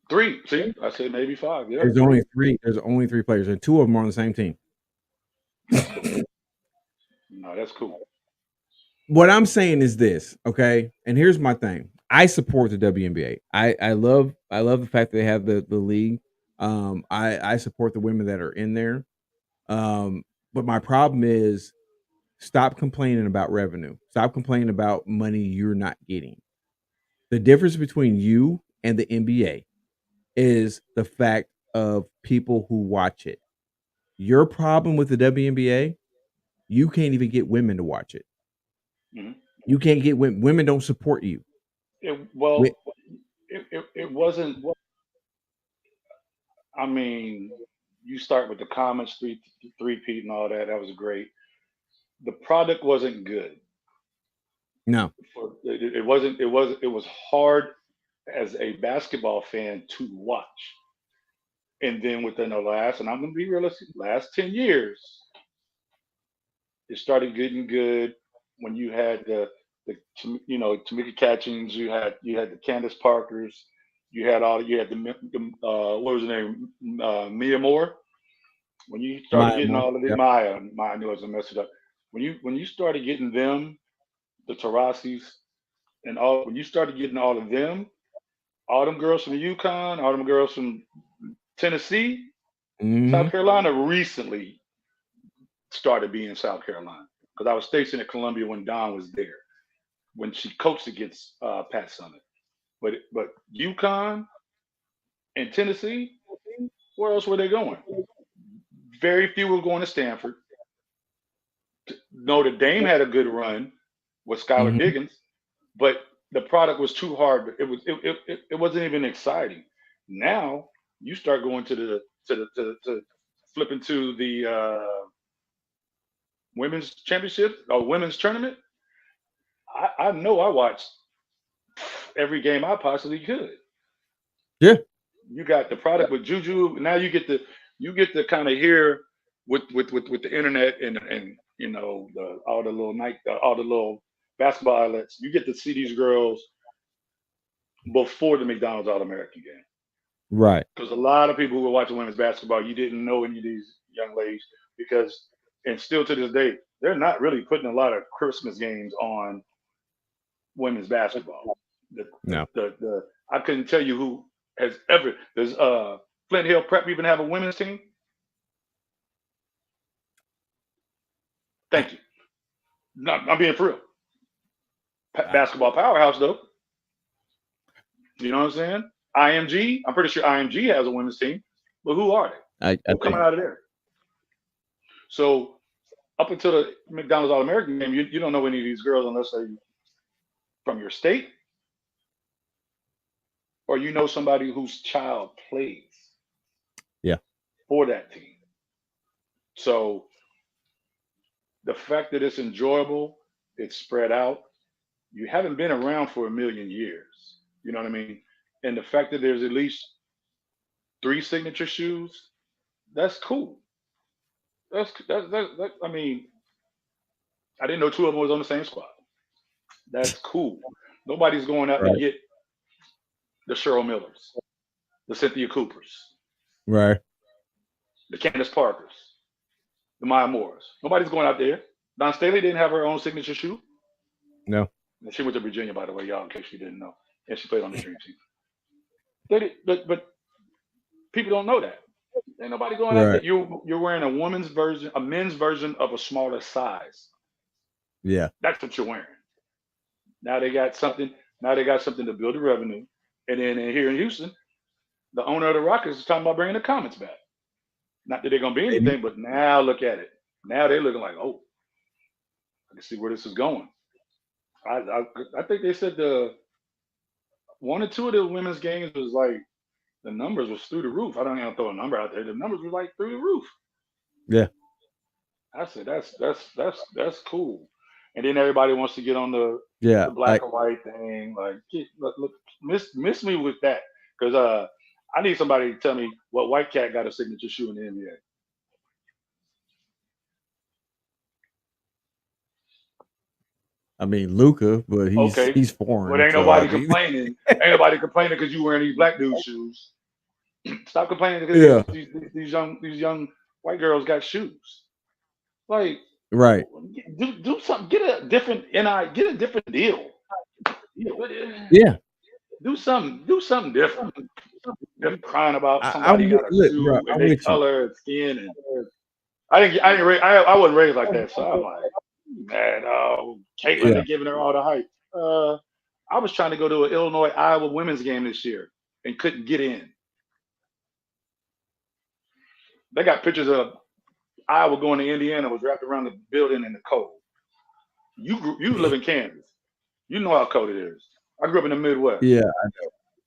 3. See, I said maybe 5. Yeah. There's only 3. There's only 3 players, and 2 of them are on the same team. That's cool. No, that's cool. What I'm saying is this, okay? And here's my thing. I support the WNBA. I love the fact that they have the league. I support the women that are in there. But my problem is stop complaining about revenue. Stop complaining about money you're not getting. The difference between you and the NBA is the fact of people who watch it. Your problem with the WNBA, you can't even get women to watch it. Mhm. You can't get women. Women don't support you. It wasn't. I mean, you start with the comments, three-peat and all that. That was great. The product wasn't good. No. It wasn't. It was hard as a basketball fan to watch. And then within the last, and I'm going to be realistic, last 10 years, it started getting good when you had the Tamika Catchings, you had the Candace Parkers, you had the what was her name, Mia Moore. When you started Maya getting Moore. all of the Yep. Maya, I knew I was gonna mess it up. When you started getting them, the Tarasis, and all, when you started getting all of them, all them girls from UConn, all them girls from Tennessee, South Mhm. Carolina recently started being South Carolina because I was stationed at Columbia when Don was there when she coached against Pat Summitt. But UConn and Tennessee, where else were they going? Very few were going to Stanford. Notre Dame had a good run with Skylar Mhm. Diggins, but the product was too hard. It wasn't even exciting. Now you start going to flipping to the women's championship or women's tournament. I know I watched every game I possibly could. Yeah. You got the product with Juju. Now you get to kind of hear with the internet and all the little all the little basketball outlets. You get to see these girls before the McDonald's All American game. Right. Because a lot of people who were watching women's basketball, you didn't know any of these young ladies because, and still to this day, they're not really putting a lot of Christmas games on women's basketball. No. I couldn't tell you who has ever. Does Flint Hill Prep even have a women's team? Thank you. No, I'm being for real. Basketball powerhouse though. You know what I'm saying? IMG. I'm pretty sure IMG has a women's team, but who are they? I Who's coming think out of there? So up until the McDonald's All American game, you don't know any of these girls unless they're from your state or you know somebody whose child plays. Yeah. For that team. So the fact that it's enjoyable, it's spread out. You haven't been around for a million years. You know what I mean? And the fact that there's at least 3 signature shoes, that's cool. I mean, I didn't know 2 of them was on the same squad. That's cool. Nobody's going out to Right. get the Cheryl Millers, the Cynthia Coopers, Right. the Candace Parkers, the Maya Moores. Nobody's going out there. Don Staley didn't have her own signature shoe. No. And she went to Virginia, by the way, y'all, in case you didn't know. And she played on the Dream Team. But people don't know that. Ain't nobody going out there. Right. You're wearing a men's version of a smaller size. Yeah. That's what you're wearing. Now they got something. Now they got something to build the revenue. And then here in Houston, the owner of the Rockets is talking about bringing the Comets back. Not that they're gonna be anything, but now look at it. Now they're looking like, oh, I can see where this is going. I think they said the 1 or 2 of the women's games was like the numbers was through the roof. I don't even throw a number out there. The numbers were like through the roof. Yeah. I said that's cool. And then everybody wants to get on the Yeah. black or white thing. Like, look, miss me with that because I need somebody to tell me what White Cat got a signature shoe in the NBA. I mean Luca, but Okay, he's but foreign. ain't So I nobody mean, complaining. Ain't nobody complaining because you wearing these black dude shoes. Stop complaining because yeah, these young white girls got shoes. Like, right. do something. Get a different get a different deal. Yeah, Do something different. Them crying about I'm somebody got a look, bro. shoe and I'm they with you. color and skin, and I wasn't raised like that, so I'm like, man, Caitlin, Yeah, they giving her all the hype. I was trying to go to an Illinois Iowa women's game this year and couldn't get in. They got pictures of Iowa going to Indiana, was wrapped around the building in the cold. You live in Kansas. You know how cold it is. I grew up in the Midwest. yeah.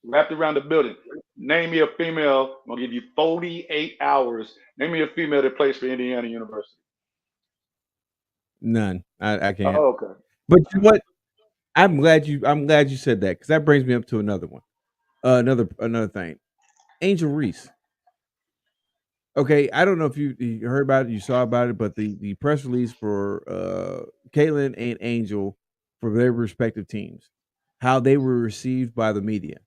Wrapped around the building. Name me a female. I'm gonna give you 48 hours. Name me a female that plays for Indiana University. None. I can't. Oh, okay. But you know what? I'm glad you said that because that brings me up to another one. Another thing. Angel Reese. Okay, I don't know if you heard about it, you saw about it, but the press release for Caitlin and Angel for their respective teams, how they were received by the media.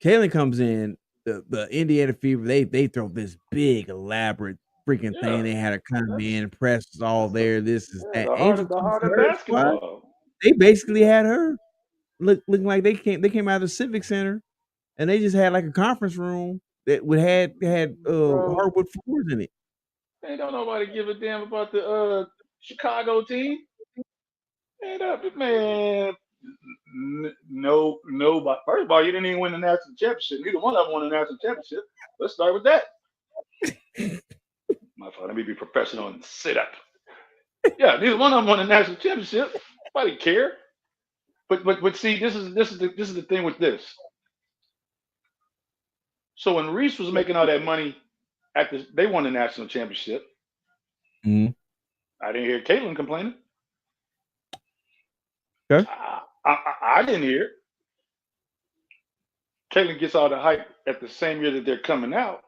Caitlin comes in, the Indiana Fever, they throw this big elaborate freaking thing. Yeah. They had her come in, press is all there. This is that. The Angel heart comes to of her squad. basketball. They basically had her looking like they came out of the Civic Center and they just had like a conference room that had Bro, hardwood floors in it. ain't don't nobody give a damn about the Chicago team. Man. No, nobody. First of all, you didn't even win the national championship. Neither one of them won the national championship. Let's start with that. My fault. Let me be professional and sit up. Yeah, neither one of them won the national championship. Nobody care. But see, this is the thing with this. So when Reese was making all that money they won the national championship. Mm-hmm. I didn't hear Caitlin complaining. Okay. I didn't hear it. Caitlin gets all the hype at the same year that they're coming out.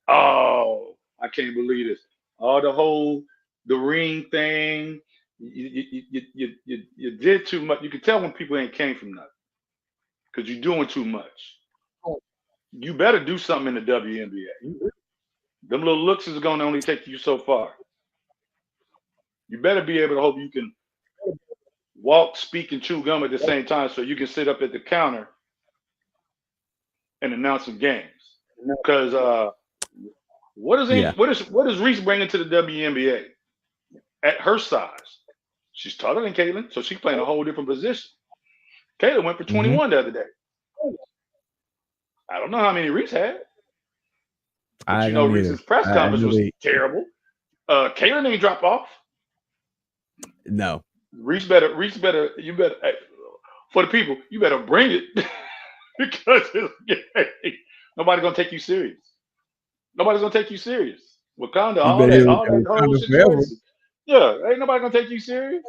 Oh, I can't believe this. All the ring thing. You did too much. You can tell when people ain't came from nothing because you're doing too much. You better do something in the WNBA. Them little looks is going to only take you so far. You better be able to hope you can walk, speak, and chew gum at the same time so you can sit up at the counter and announce some games. Because what is Reese bringing to the WNBA at her size? She's taller than Caitlin, so she's playing a whole different position. Caitlin went for 21 the other day. I don't know how many Reese had. But Reese's press conference was terrible. Caitlin ain't drop off. No. Reese better, for the people, you better bring it because nobody's gonna take you serious. Nobody's gonna take you serious. Wakanda, all that whole situation. Yeah, ain't nobody gonna take you serious.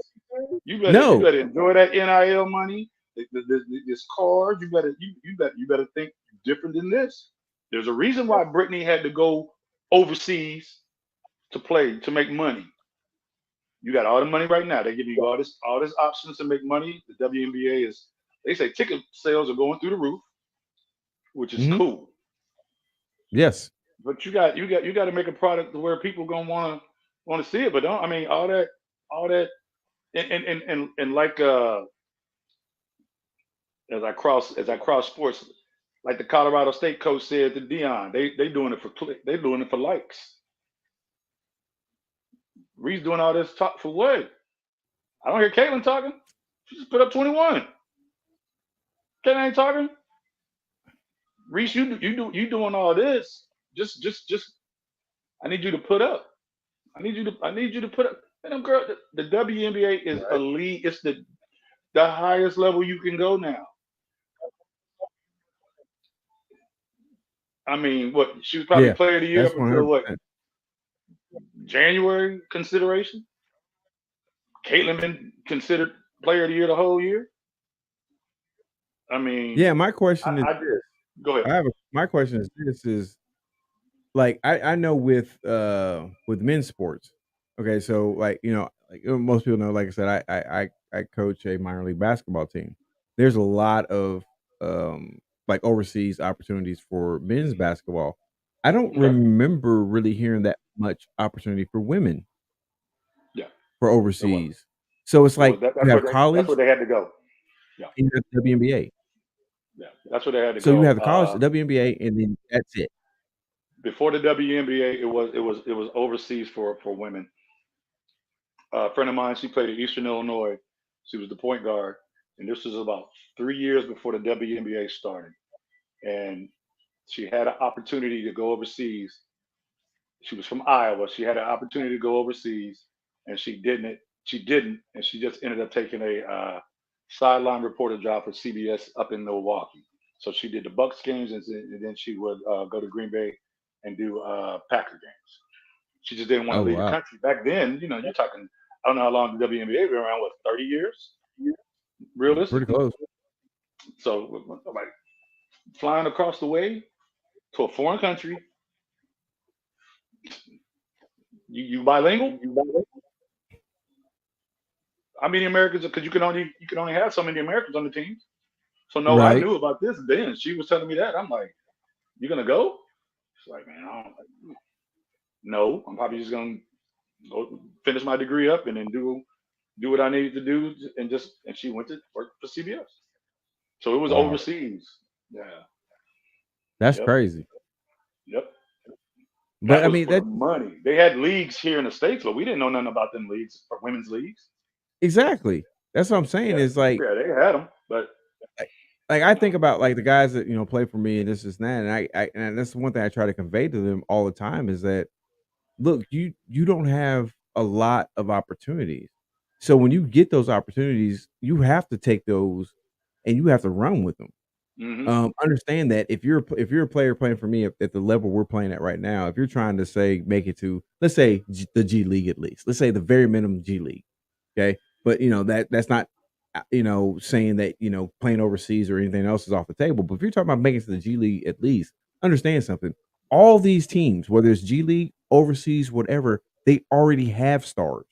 You better enjoy that NIL money, this card. You better think different than this. There's a reason why Brittany had to go overseas to play to make money. You got all the money right now. They give you all this options to make money. The WNBA they say ticket sales are going through the roof, which is cool. Yes. But you got to make a product where people gonna want to see it. But all that and like as I cross sports, like the Colorado State coach said to Dion, they doing it for likes. Reese doing all this talk for what? I don't hear Caitlin talking. She just put up 21. Caitlin ain't talking. Reese, you doing all this. Just I need you to put up. I need you to put up. And girl, the WNBA is elite. It's the highest level you can go now. I mean, what she was probably player of the year up until what? January consideration. Caitlin been considered player of the year the whole year. I mean, yeah. My question is, go ahead. My question is this: is like I know with men's sports. Okay, so like like most people know, like I said, I coach a minor league basketball team. There's a lot of like overseas opportunities for men's basketball. I don't Okay. remember really hearing that much opportunity for women Yeah. for It was. overseas. So it's It was like that, you have that's college where they had to go. Yeah. and you have the WNBA. Yeah. That's where they had to So you have go. the college, the WNBA, and then that's it. Before the WNBA, it was overseas for women. A friend of mine, she played at Eastern Illinois. She was the point guard, and this was about 3 years before the WNBA started. And she had an opportunity to go overseas. She was from Iowa. She had an opportunity to go overseas, and she didn't. She didn't, and she just ended up taking a sideline reporter job for CBS up in Milwaukee. So she did the Bucks games, and then she would go to Green Bay and do Packer games. She just didn't want Oh to leave the wow, country. Back then, you're talking. I don't know how long the WNBA been around. What, 30 years, pretty realistically? close. So, like flying across the way to a foreign country, you bilingual? How many Americans? Because you can only have so many Americans on the team. So no, I Right. knew about this then. She was telling me that. I'm like, you gonna go? She's like, man, I don't. No, I'm probably just gonna go finish my degree up and then do what I needed to do and she went to work for CBS. So it was Wow, overseas. Yeah. that's Yep. crazy. Yep. But That I was mean for the that money. They had leagues here in the States, but we didn't know nothing about them leagues or women's leagues. exactly. That's what I'm saying. Yeah. Is like Yeah, they had them, but like I think about like the guys that play for me and this and that, and and that's one thing I try to convey to them all the time is that look, you don't have a lot of opportunities. So when you get those opportunities, you have to take those and you have to run with them. hmm Understand that if you're a player playing for me at the level we're playing at right now, if you're trying to say make it to let's say the G League at least, let's say the very minimum G League, okay, but that's not saying that playing overseas or anything else is off the table. But if you're talking about making it to the G League at least, understand something. All these teams, whether it's G League, overseas, whatever, they already have stars.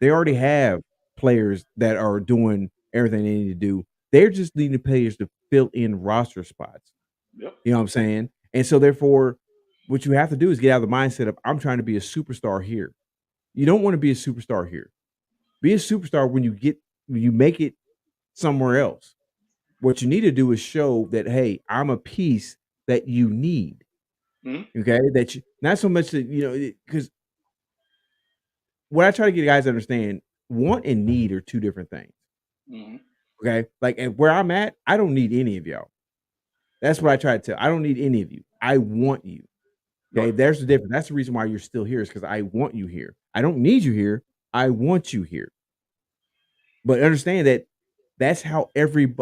They already have players that are doing everything they need to do. They're just needing players to fill in roster spots. Yep. You know what I'm saying? And so therefore, what you have to do is get out of the mindset of I'm trying to be a superstar here. You don't want to be a superstar here. Be a superstar when you make it somewhere else. What you need to do is show that hey, I'm a piece that you need. hmm Okay, that you not so much that because what I try to get guys to understand, want and need are two different things. hmm Okay. Like, and where I'm at, I don't need any of y'all. That's what I try to tell. I don't need any of you. I want you. Okay. Right. There's the difference. That's the reason why you're still here is because I want you here. I don't need you here. I want you here. But understand that that's how every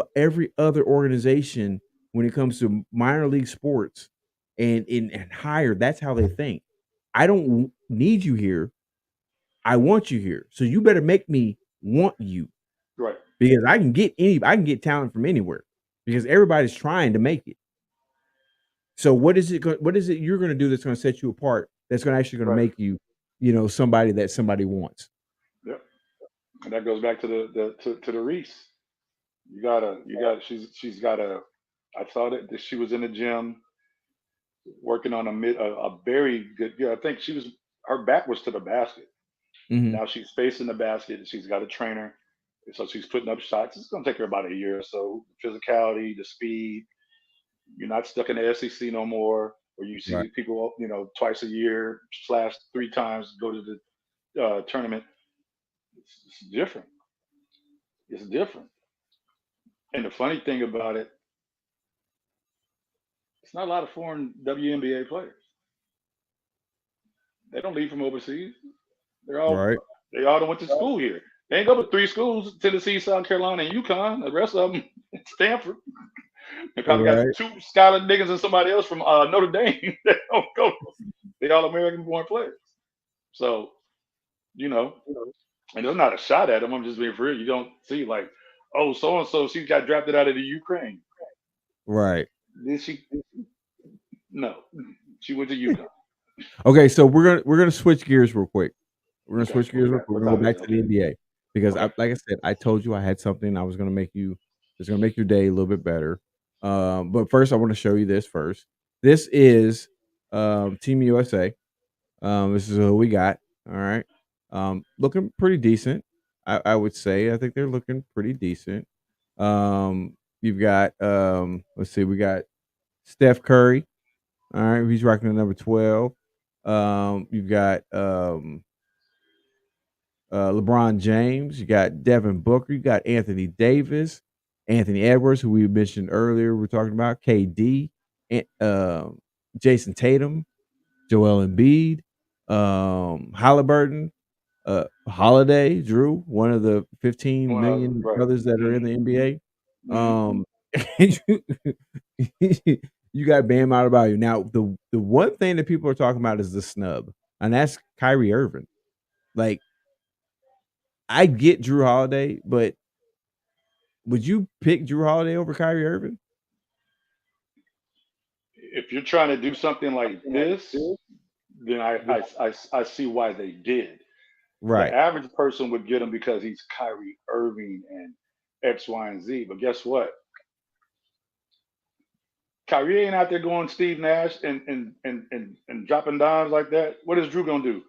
other organization, when it comes to minor league sports and higher, that's how they think. I don't need you here. I want you here. So you better make me want you. Right. Because I can get talent from anywhere because everybody's trying to make it. So what is it you're going to do that's going to set you apart? That's going to actually going to Right. make you, somebody that somebody wants. Yep. And that goes back to to the Reese. She's gotta. I saw that she was in the gym working on a very good. Yeah, I think her back was to the basket. Mhm. Now she's facing the basket. She's got a trainer, so she's putting up shots. It's gonna take her about a year or so. Physicality, the speed. You're not stuck in the SEC no more, where you Right. see people, twice a year slash 3 times go to the tournament. It's different. It's different. And the funny thing about it, it's not a lot of foreign WNBA players. They don't leave from overseas. They're all Right. they all done went to school here. They ain't go to 3 schools: Tennessee, South Carolina, and UConn. The rest of them, Stanford. They probably got Right. 2 Skylar Diggins and somebody else from Notre Dame that don't go. They all American-born players. So you know, and there's not a shot at them. I'm just being real. You don't see like, oh, so and so she got drafted out of the Ukraine. Right. Did she? No, she went to UConn. Okay, so we're gonna switch gears real quick. We're gonna Okay. switch gears. Okay. We're What gonna go time is back it? to the NBA because, Okay. like I said, I told you I had something I was gonna make you. It's gonna make your day a little bit better. But first, I want to show you this first. This is Team USA. This is who we got. All right. Looking pretty decent. I would say. I think they're looking pretty decent. You've got let's see, we got Steph Curry. All right, he's rocking the number 12. You've got LeBron James. You got Devin Booker. You got Anthony Davis, Anthony Edwards, who we mentioned earlier. We're talking about KD, and Jason Tatum, Joel Embiid, Halliburton, Holiday, Drew, one of the 15 million Right. brothers that are in the NBA. Mhm. You got Bam out about you. Now, the one thing that people are talking about is the snub, and that's Kyrie Irving. Like, I get Drew Holiday, but would you pick Drew Holiday over Kyrie Irving? If you're trying to do something like this, then I see why they did. The Right. average person would get him because he's Kyrie Irving and X, Y, and Z. But guess what? Kyrie ain't out there going Steve Nash and dropping dimes like that. What is Drew gonna do?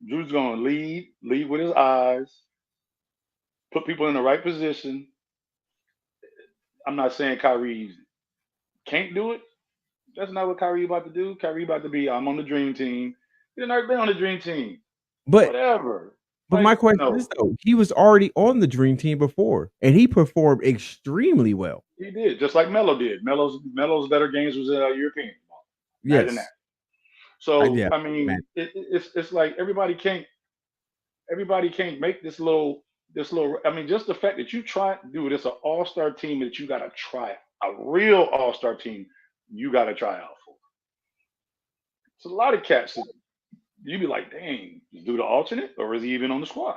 Drew's gonna lead with his eyes, put people in the right position. I'm not saying Kyrie can't do it. That's not what Kyrie about to do. Kyrie about to be, I'm on the dream team. He's never been on the dream team. But Whatever. my Like, question is no, though, he was already on the dream team before, and he performed extremely well. he did, just like Melo did. Melo's better games was European. Imagine that. Yes. So Yeah, I man. mean, it's like everybody can't make this little. I mean, just the fact that you try to do it, it's an all-star team that you got to try, a real all-star team you got to try out for. It's a lot of cats that you be like, dang, is do the alternate or is he even on the squad?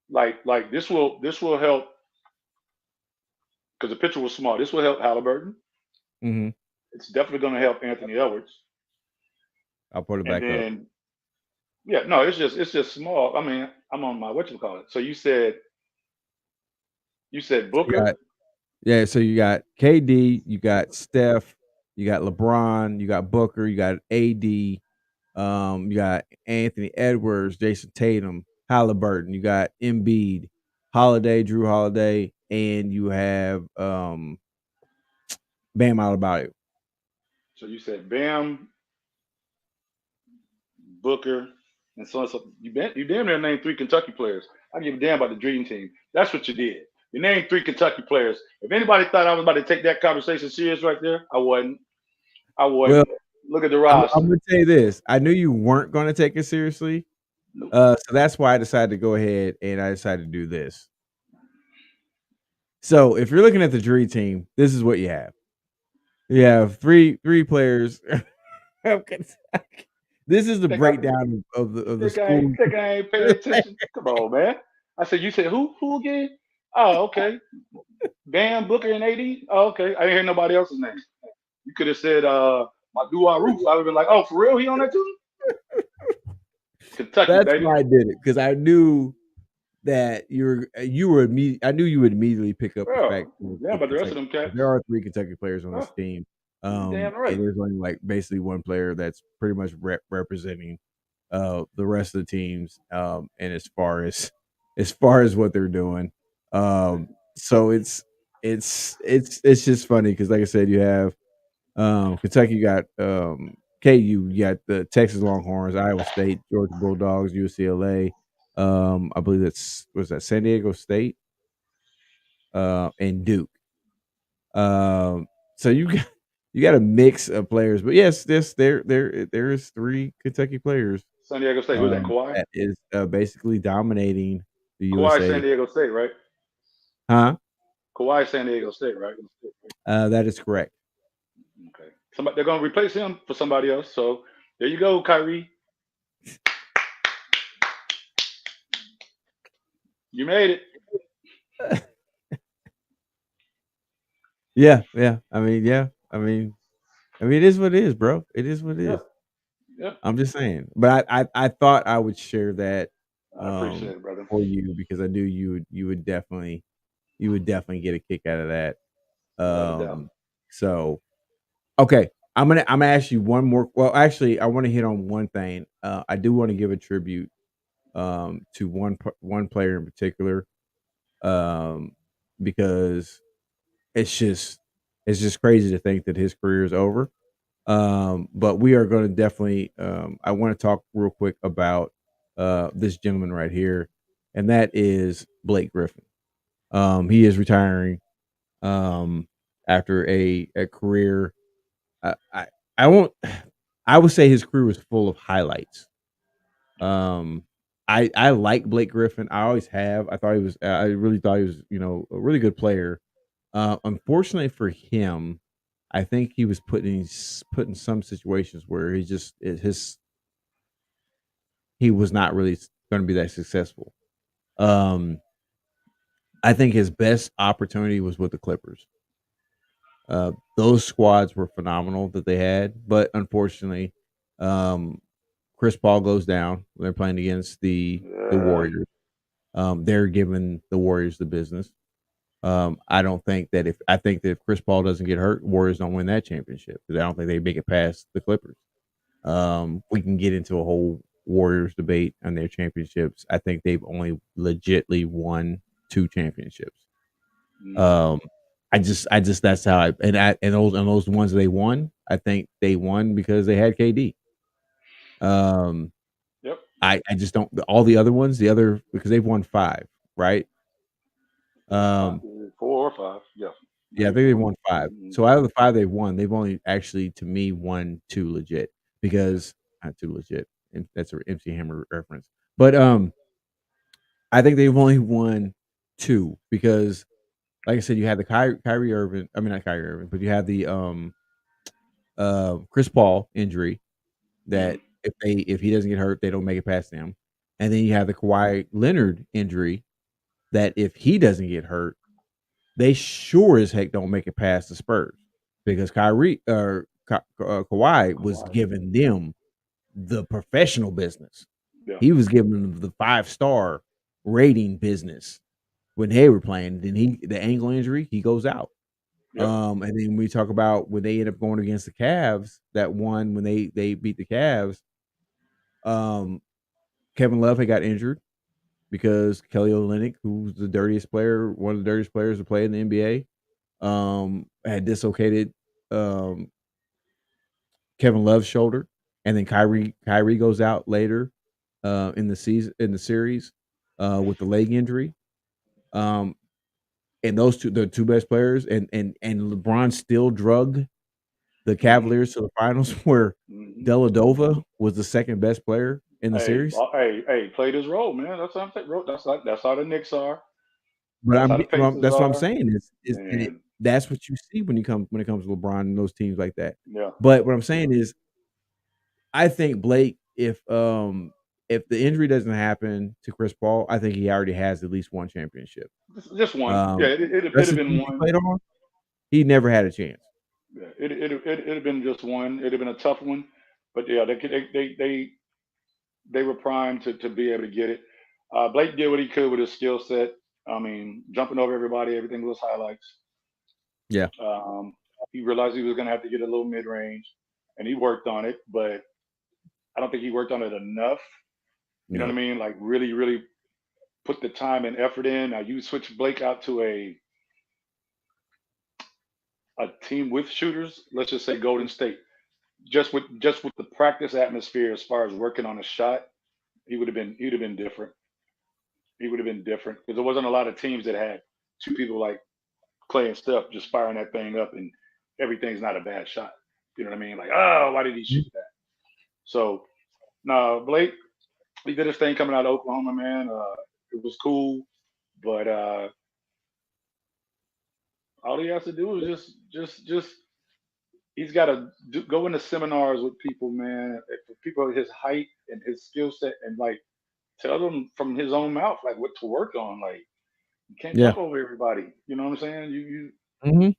Like this will help because the pitcher was small. This will help Halliburton. Hmm. It's definitely going to help Anthony Edwards. I'll put it And back up. then yeah, no, it's just small. I mean, I'm on my whatchamacallit. So you said You Booker. got Yeah, so you got KD, you got Steph, you got LeBron, you got Booker, you got AD, you got Anthony Edwards, Jason Tatum, Halliburton, you got Embiid, Holiday, Drew Holiday, and you have Bam Adebayo. So you said Bam, Booker, and so on. So you damn near named three Kentucky players. I give a damn about the dream team. That's what you did. You named three Kentucky players. If anybody thought I was about to take that conversation serious right there, I wasn't. I Well, wasn't. Look at the I'm roster. gonna tell you this. I knew you weren't gonna take it seriously. Nope. So that's why I decided to go ahead and I decided to do this. So if you're looking at the dream team, this is what you have. You have three players of Kentucky. This is the Think I breakdown of the think I ain't school. think I ain't paying attention. Come on, man. I said you said who again? Oh, okay. Bam, Booker, and AD. Oh, okay. I didn't hear nobody else's name. You could have said my Dua Roof. I would have been like, oh, for real? He on that too? Kentucky, That's baby. why I did it because I knew that you were I knew you would immediately pick up the fact Well, yeah, but the rest of them cats. there are three Kentucky players on Oh, this team. you damn right. And there's only like basically one player that's pretty much representing the rest of the teams. And as far as what they're doing. So it's just funny because like I said, you have Kentucky, you got KU, you got the Texas Longhorns, Iowa State, Georgia Bulldogs, UCLA. I believe was that San Diego State, and Duke. So you got a mix of players, but yes, there is three Kentucky players San Diego State. Who's that? Kawhi? that is basically dominating the Kawhi, San USA. Diego State, right? Huh? Kawhi, San Diego State, right? That is correct. Okay. They're gonna replace him for somebody else. So there you go, Kyrie. You made it. Yeah. I mean, it is what it is, bro. It is what it Yeah. is. Yeah, I'm just saying. But I thought I would share that I appreciate it, brother. for you because I knew you would definitely get a kick out of that. Without a doubt. So okay, I'm gonna ask you one more. Well, actually, I want to hit on one thing. I do want to give a tribute to one player in particular um, because it's just crazy to think that his career is over. But we are going to definitely. I want to talk real quick about this gentleman right here, and that is Blake Griffin. He is retiring after a career. I I won't. I would say his career was full of highlights. Um, I like Blake Griffin. I always have. I thought he was. I really thought he was. A really good player. Unfortunately for him, I think he was put in some situations where he was not really going to be that successful. Um, I think his best opportunity was with the Clippers. Those squads were phenomenal that they had, but unfortunately, um, Chris Paul goes down. They're playing against the Yeah. Warriors. They're giving the Warriors the business. I think that if Chris Paul doesn't get hurt, Warriors don't win that championship because I don't think they make it past the Clippers. We can get into a whole Warriors debate on their championships. I think they've only legitly won 2 championships. Um, I just that's how and those ones they won, I think they won because they had KD. Um, Yep. I just don't all the other ones, because they've won 5, right? Five, Um, 4 or 5. Yeah. yeah, I think Three, they've 4. won 5. Mhm. So out of the 5 they've won, they've only actually to me won 2 legit because not 2 legit, and that's a MC Hammer reference. But I think they've only won 2 because like I said, you had the Kyrie Irving. I mean not Kyrie Irving, but you have the Chris Paul injury that Mhm. if he doesn't get hurt, they don't make it past them. And then you have the Kawhi Leonard injury that if he doesn't get hurt, they sure as heck don't make it past the Spurs because Kawhi was Kawhi. giving them the professional business. Yeah. He was giving them the 5-star rating business when they were playing. Then the ankle injury, he goes out. Yep. And then we talk about when they end up going against the Cavs, that one when they beat the Cavs. Um, Kevin Love had got injured because Kelly Olynyk, who's one of the dirtiest players to play in the NBA, had dislocated um, Kevin Love's shoulder, and then Kyrie goes out later in the series with the leg injury. Um, and the 2 best players, and LeBron still drug the Mhm. Cavaliers to the finals, where Mhm. Dellavedova was the second best player in the series. Hey, played his role, man. That's what I'm saying. That's how the Knicks are. But That's how the Pacers that's what I'm are. saying And that's what you see when it comes to LeBron and those teams like that. yeah. But what I'm saying is, I think Blake, if the injury doesn't happen to Chris Paul, I think he already has at least 1 championship. Just one. Yeah, Um, it'd rest have of the been teams he one. played on, he never had a chance. Yeah, it'd have been just one. It'd have been a tough one. But yeah, they were primed to be able to get it. Blake did what he could with his skill set. I mean, jumping over everybody, everything was highlights. Yeah, Um, he realized he was going to have to get a little mid range, and he worked on it. But I don't think he worked on it enough. You know what I no, mean? Like really, really put the time and effort in. Now you switch Blake out to a team with shooters. Let's just say Golden State. Just with the practice atmosphere as far as working on a shot, he'd have been different. He would have been different because there wasn't a lot of teams that had 2 people like Clay and Steph just firing that thing up and everything's not a bad shot. You know what I mean? Like, oh, why did he shoot that? So no, Blake, he did his thing coming out of Oklahoma, man. It was cool, but all he has to do is just he's got to go into seminars with people, man. For people of his height and his skill set, and like tell them from his own mouth like what to work on. Like you can't yeah, jump over everybody. You know what I'm saying? hmm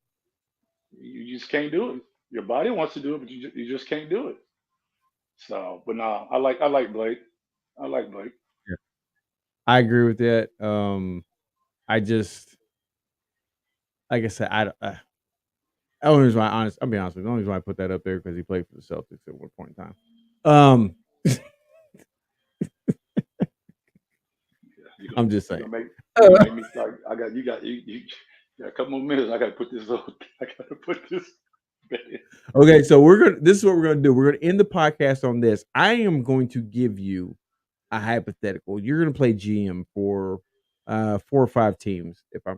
You just can't do it. Your body wants to do it, but you just can't do it. So, but nah, I like Blake. I like Blake. Yeah. I agree with that. I just like I said, the only reason why I'll be honest with you, the only reason why I put that up there because he played for the Celtics at one point in time. You I'm just you saying. gonna make me start. You got a couple more minutes. I gotta put this on. I gotta put this. Okay, so this is what we're gonna do. We're gonna end the podcast on this. I am going to give you a hypothetical. You're gonna play GM for 4 or 5 teams if I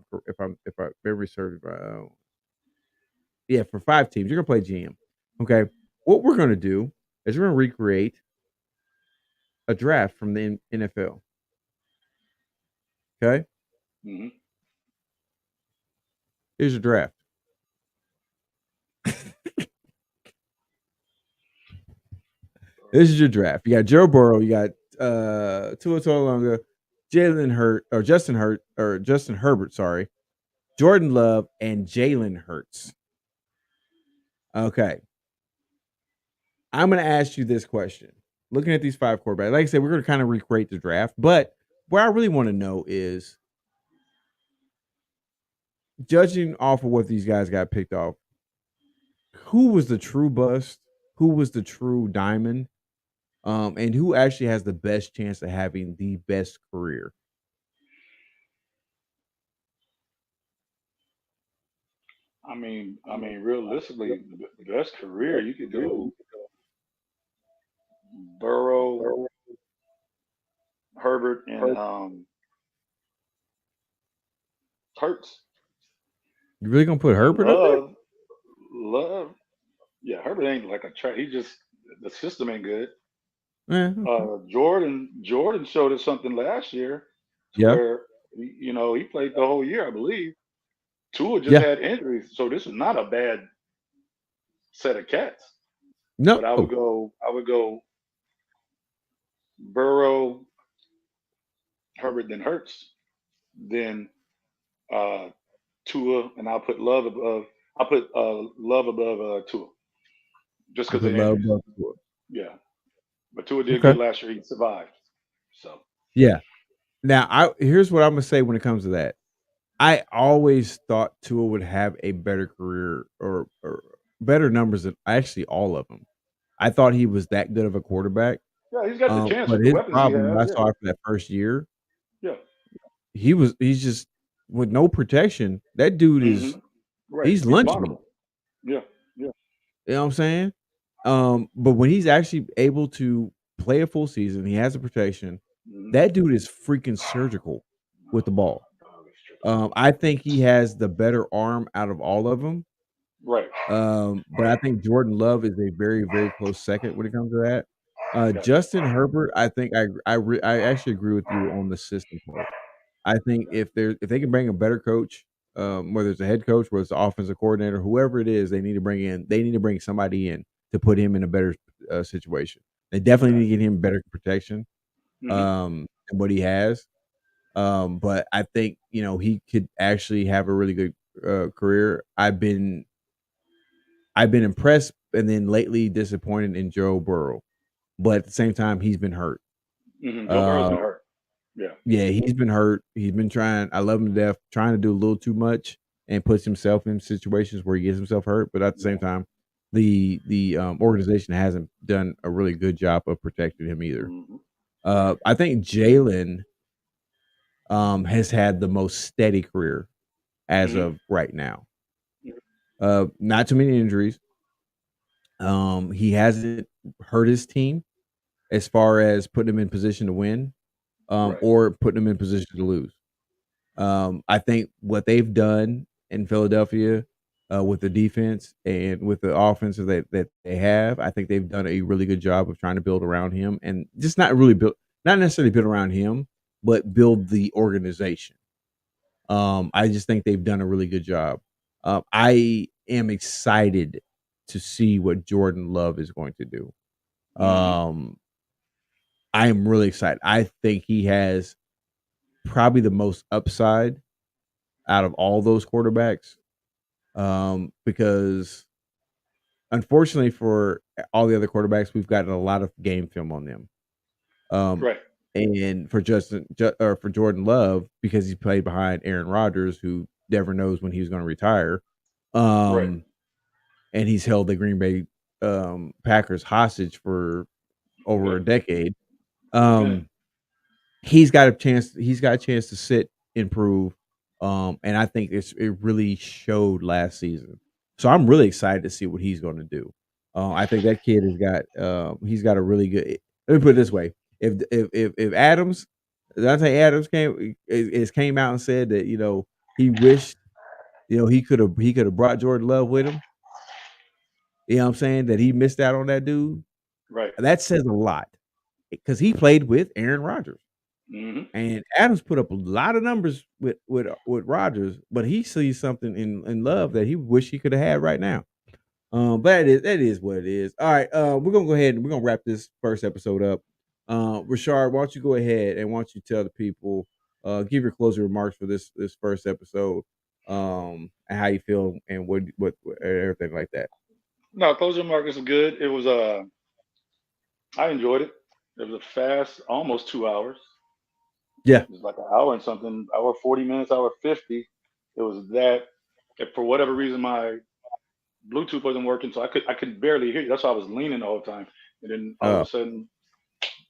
memory serves yeah, for 5 teams. You're gonna play GM. Okay. What we're gonna do is we're gonna recreate a draft from the NFL. Okay. Mm-hmm. Here's your draft. This is your draft. You got Joe Burrow. You got Tua Tagovailoa, Justin Herbert. Sorry, Jordan Love and Jalen Hurts. Okay, I'm going to ask you this question. Looking at these 5 quarterbacks, like I said, we're going to kind of recreate the draft. But what I really want to know is, judging off of what these guys got picked off, who was the true bust? Who was the true diamond? And who actually has the best chance of having the best career? I mean, realistically, the best career you could go Burrow, Herbert, and Hurts. You really gonna put Herbert up there? Love. Yeah, Herbert ain't like a track. He just the system ain't good. Yeah. Jordan showed us something last year Yeah. where he played the whole year, I believe. Tua just Yeah. had injuries, so this is not a bad set of cats. No. But I would go Burrow, Herbert, then Hurts, then Tua, and I'll put Love above Tua, just because of Love injuries. Yeah, but Tua did Okay. good last year. He survived. So Yeah. Now, here's what I'm gonna say when it comes to that. I always thought Tua would have a better career or better numbers than actually all of them. I thought he was that good of a quarterback. yeah, he's got the chance But with the his weapons he problem has. I saw after that first year, Yeah, he's just with no protection. That dude is right. he's lunchmeat. vulnerable. Yeah, You know what I'm saying? But when he's actually able to play a full season, he has a protection. That dude is freaking surgical with the ball. I think he has the better arm out of all of them. right. But I think Jordan Love is a very, very close second when it comes to that. Justin Herbert, I think I actually agree with you on the system part. I think if they can bring a better coach, whether it's a head coach, whether it's the offensive coordinator, whoever it is, they need to bring somebody in to put him in a better situation. They definitely need to get him better protection than what he has. But I think he could actually have a really good career. I've been impressed and then lately disappointed in Joe Burrow, but at the same time he's been hurt. Joe Burrow's been hurt. Yeah, he's been hurt. He's been trying. I love him to death. Trying to do a little too much and puts himself in situations where he gets himself hurt. But at the same time, the organization hasn't done a really good job of protecting him either. I think Jalen has had the most steady career as of right now. Not too many injuries. He hasn't hurt his team as far as putting him in position to win, or putting him in position to lose. I think what they've done in Philadelphia with the defense and with the offense that they have, I think they've done a really good job of trying to build around him and just not necessarily build around him, but build the organization. I just think they've done a really good job. I am excited to see what Jordan Love is going to do. I am really excited. I think he has probably the most upside out of all those quarterbacks. Because unfortunately for all the other quarterbacks, we've gotten a lot of game film on them. Right. And for for Jordan Love, because he played behind Aaron Rodgers, who never knows when he's going to retire, Right. and he's held the Green Bay Packers hostage for over Yep. a decade. Amen. He's got a chance. He's got a chance to sit, improve, and I think it really showed last season. So I'm really excited to see what he's going to do. I think that kid has got he's got a really good. Let me put it this way: if Adams, Dante Adams came out and said that he wished he could have brought Jordan Love with him. You know what I'm saying? That he missed out on that dude. Right. That says a lot because he played with Aaron Rodgers. Hmm. And Adams put up a lot of numbers with Rodgers, but he sees something in Love that he wish he could have had right now. But that is what it is. All right, we're gonna go ahead and we're gonna wrap this first episode up. Rashard, why don't you go ahead and why don't you tell the people, give your closing remarks for this first episode, and how you feel and what everything like that. No, closing markers are good. It was I enjoyed it. It was a fast, almost 2 hours. Yeah. It was like an hour and something, hour 40 minutes, hour 50. It was that. If for whatever reason my Bluetooth wasn't working, so I could barely hear you. That's why I was leaning the whole time. And then all of a sudden,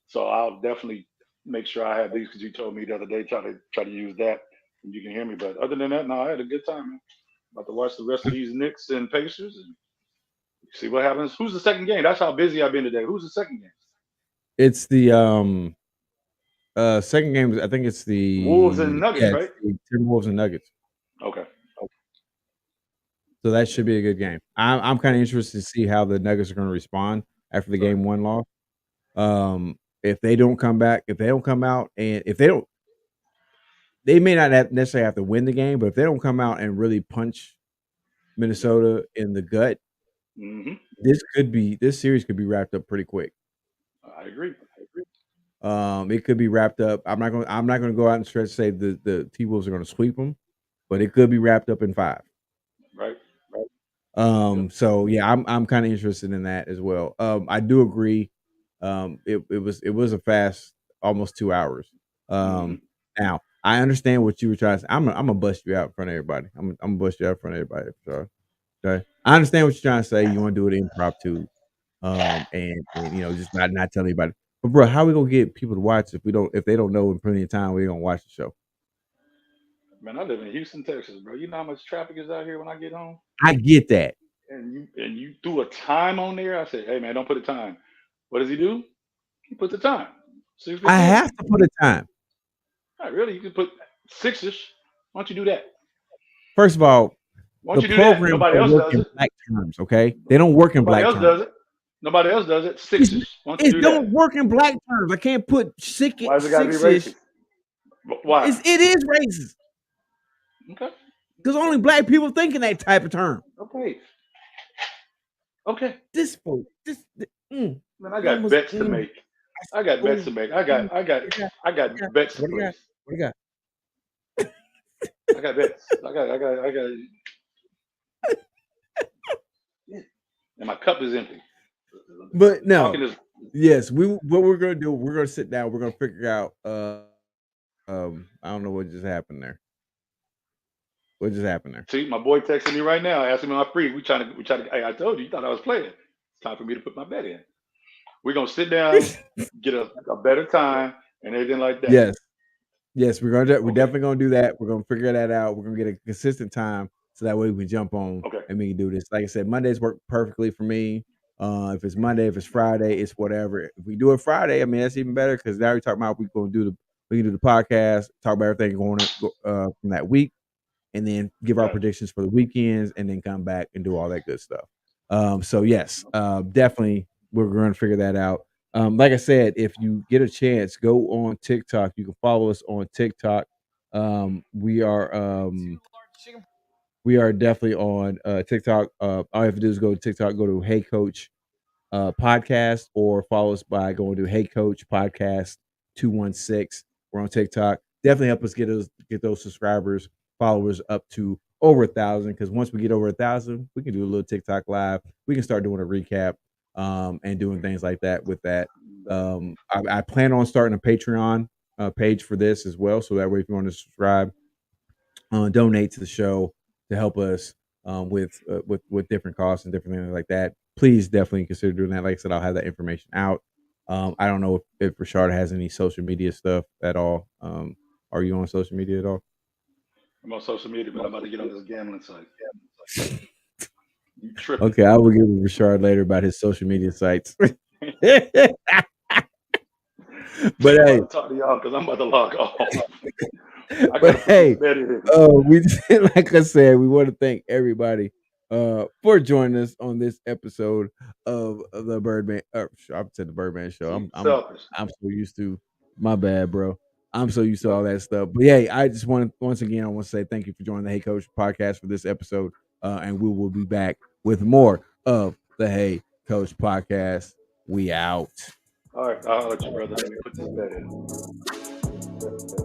so I'll definitely make sure I have these because you told me the other day try to use that and you can hear me. But other than that, no, I had a good time, man. About to watch the rest of these Knicks and Pacers and see what happens. Who's the second game? That's how busy I've been today. Who's the second game? It's the second game. I think it's the Wolves and Nuggets, right? The Timberwolves and Nuggets. Okay. So that should be a good game. I'm kind of interested to see how the Nuggets are going to respond after the game one loss. If they don't come back, if they don't come out, and if they don't, they may not necessarily have to win the game, but if they don't come out and really punch Minnesota in the gut, this series could be wrapped up pretty quick. I agree. It could be wrapped up. I'm not going to go out and stretch say the T-Wolves are going to sweep them, but it could be wrapped up in 5. Right. So yeah, I'm kind of interested in that as well. I do agree. It was a fast, almost 2 hours. Now I understand what you were trying to say. I'm gonna bust you out in front of everybody. I'm gonna bust you out in front of everybody. Sorry. Okay. I understand what you're trying to say. You want to do it impromptu, and just not tell anybody. But bro, how we gonna get people to watch if they don't know in plenty of time we're gonna watch the show? Man, I live in Houston, Texas, bro. You know how much traffic is out here when I get home? I get that. And you threw a time on there. I said, hey man, don't put a time. What does he do? He puts a time. I have to put a time. Not really. You can put 6-ish. Why don't you do that? First of all, the program nobody else does it. Black terms, okay? They don't work in black terms. Nobody else does it. Nobody else does it. 6-ish. Why don't you do that? It don't work in black terms. I can't put 6. Why does it gotta be racist? Why? It is racist. Okay. Because only black people think in that type of term. Okay. This fool. Man, I got bets to make. I got bets to make. I got bets to place. What do you got? I got bets. I got. And my cup is empty. But no. Yes, what we're gonna do, we're gonna sit down, we're gonna figure out I don't know what just happened there. What just happened there? See, my boy texting me right now, asking me am I free. We trying to hey, I told you thought I was playing. It's time for me to put my bet in. We're gonna sit down, get a better time and everything like that. Yes, we're definitely gonna do that. We're gonna figure that out. We're gonna get a consistent time so that way we can jump on and we can do this. Like I said, Mondays work perfectly for me. If it's Monday, if it's Friday, it's whatever. If we do it Friday, I mean that's even better because now we're talking about we can do the podcast, talk about everything going from that week, and then give our predictions for the weekends, and then come back and do all that good stuff. So yes, definitely we're going to figure that out. Like I said, if you get a chance, go on TikTok. You can follow us on TikTok. We are definitely on TikTok. All you have to do is go to TikTok, go to Hey Coach Podcast, or follow us by going to Hey Coach Podcast 216. We're on TikTok. Definitely help us get those subscribers, followers up to over 1,000. Because once we get over 1,000, we can do a little TikTok live. We can start doing a recap. and doing things like that with that. I plan on starting a Patreon page for this as well, so that way if you want to subscribe, donate to the show to help us with different costs and different things like that, please definitely consider doing that. Like I said, I'll have that information out. I don't know if Rashard has any social media stuff at all. Are you on social media at all? I'm on social media, but I'm about to get on this gambling site. You tripping? Okay, I will get with Rashard later about his social media sites. But hey, talk to y'all because I'm about to log off. But hey, we like I said, we want to thank everybody for joining us on this episode of the Birdman. I've said the Birdman Show. I'm so used to. My bad, bro. I'm so used to all that stuff. But yeah, I just want to once again I want to say thank you for joining the Hey Coach podcast for this episode, and we will be back with more of the Hey Coach podcast. We out. All right, I'll let you, brother. Let me put this bed in.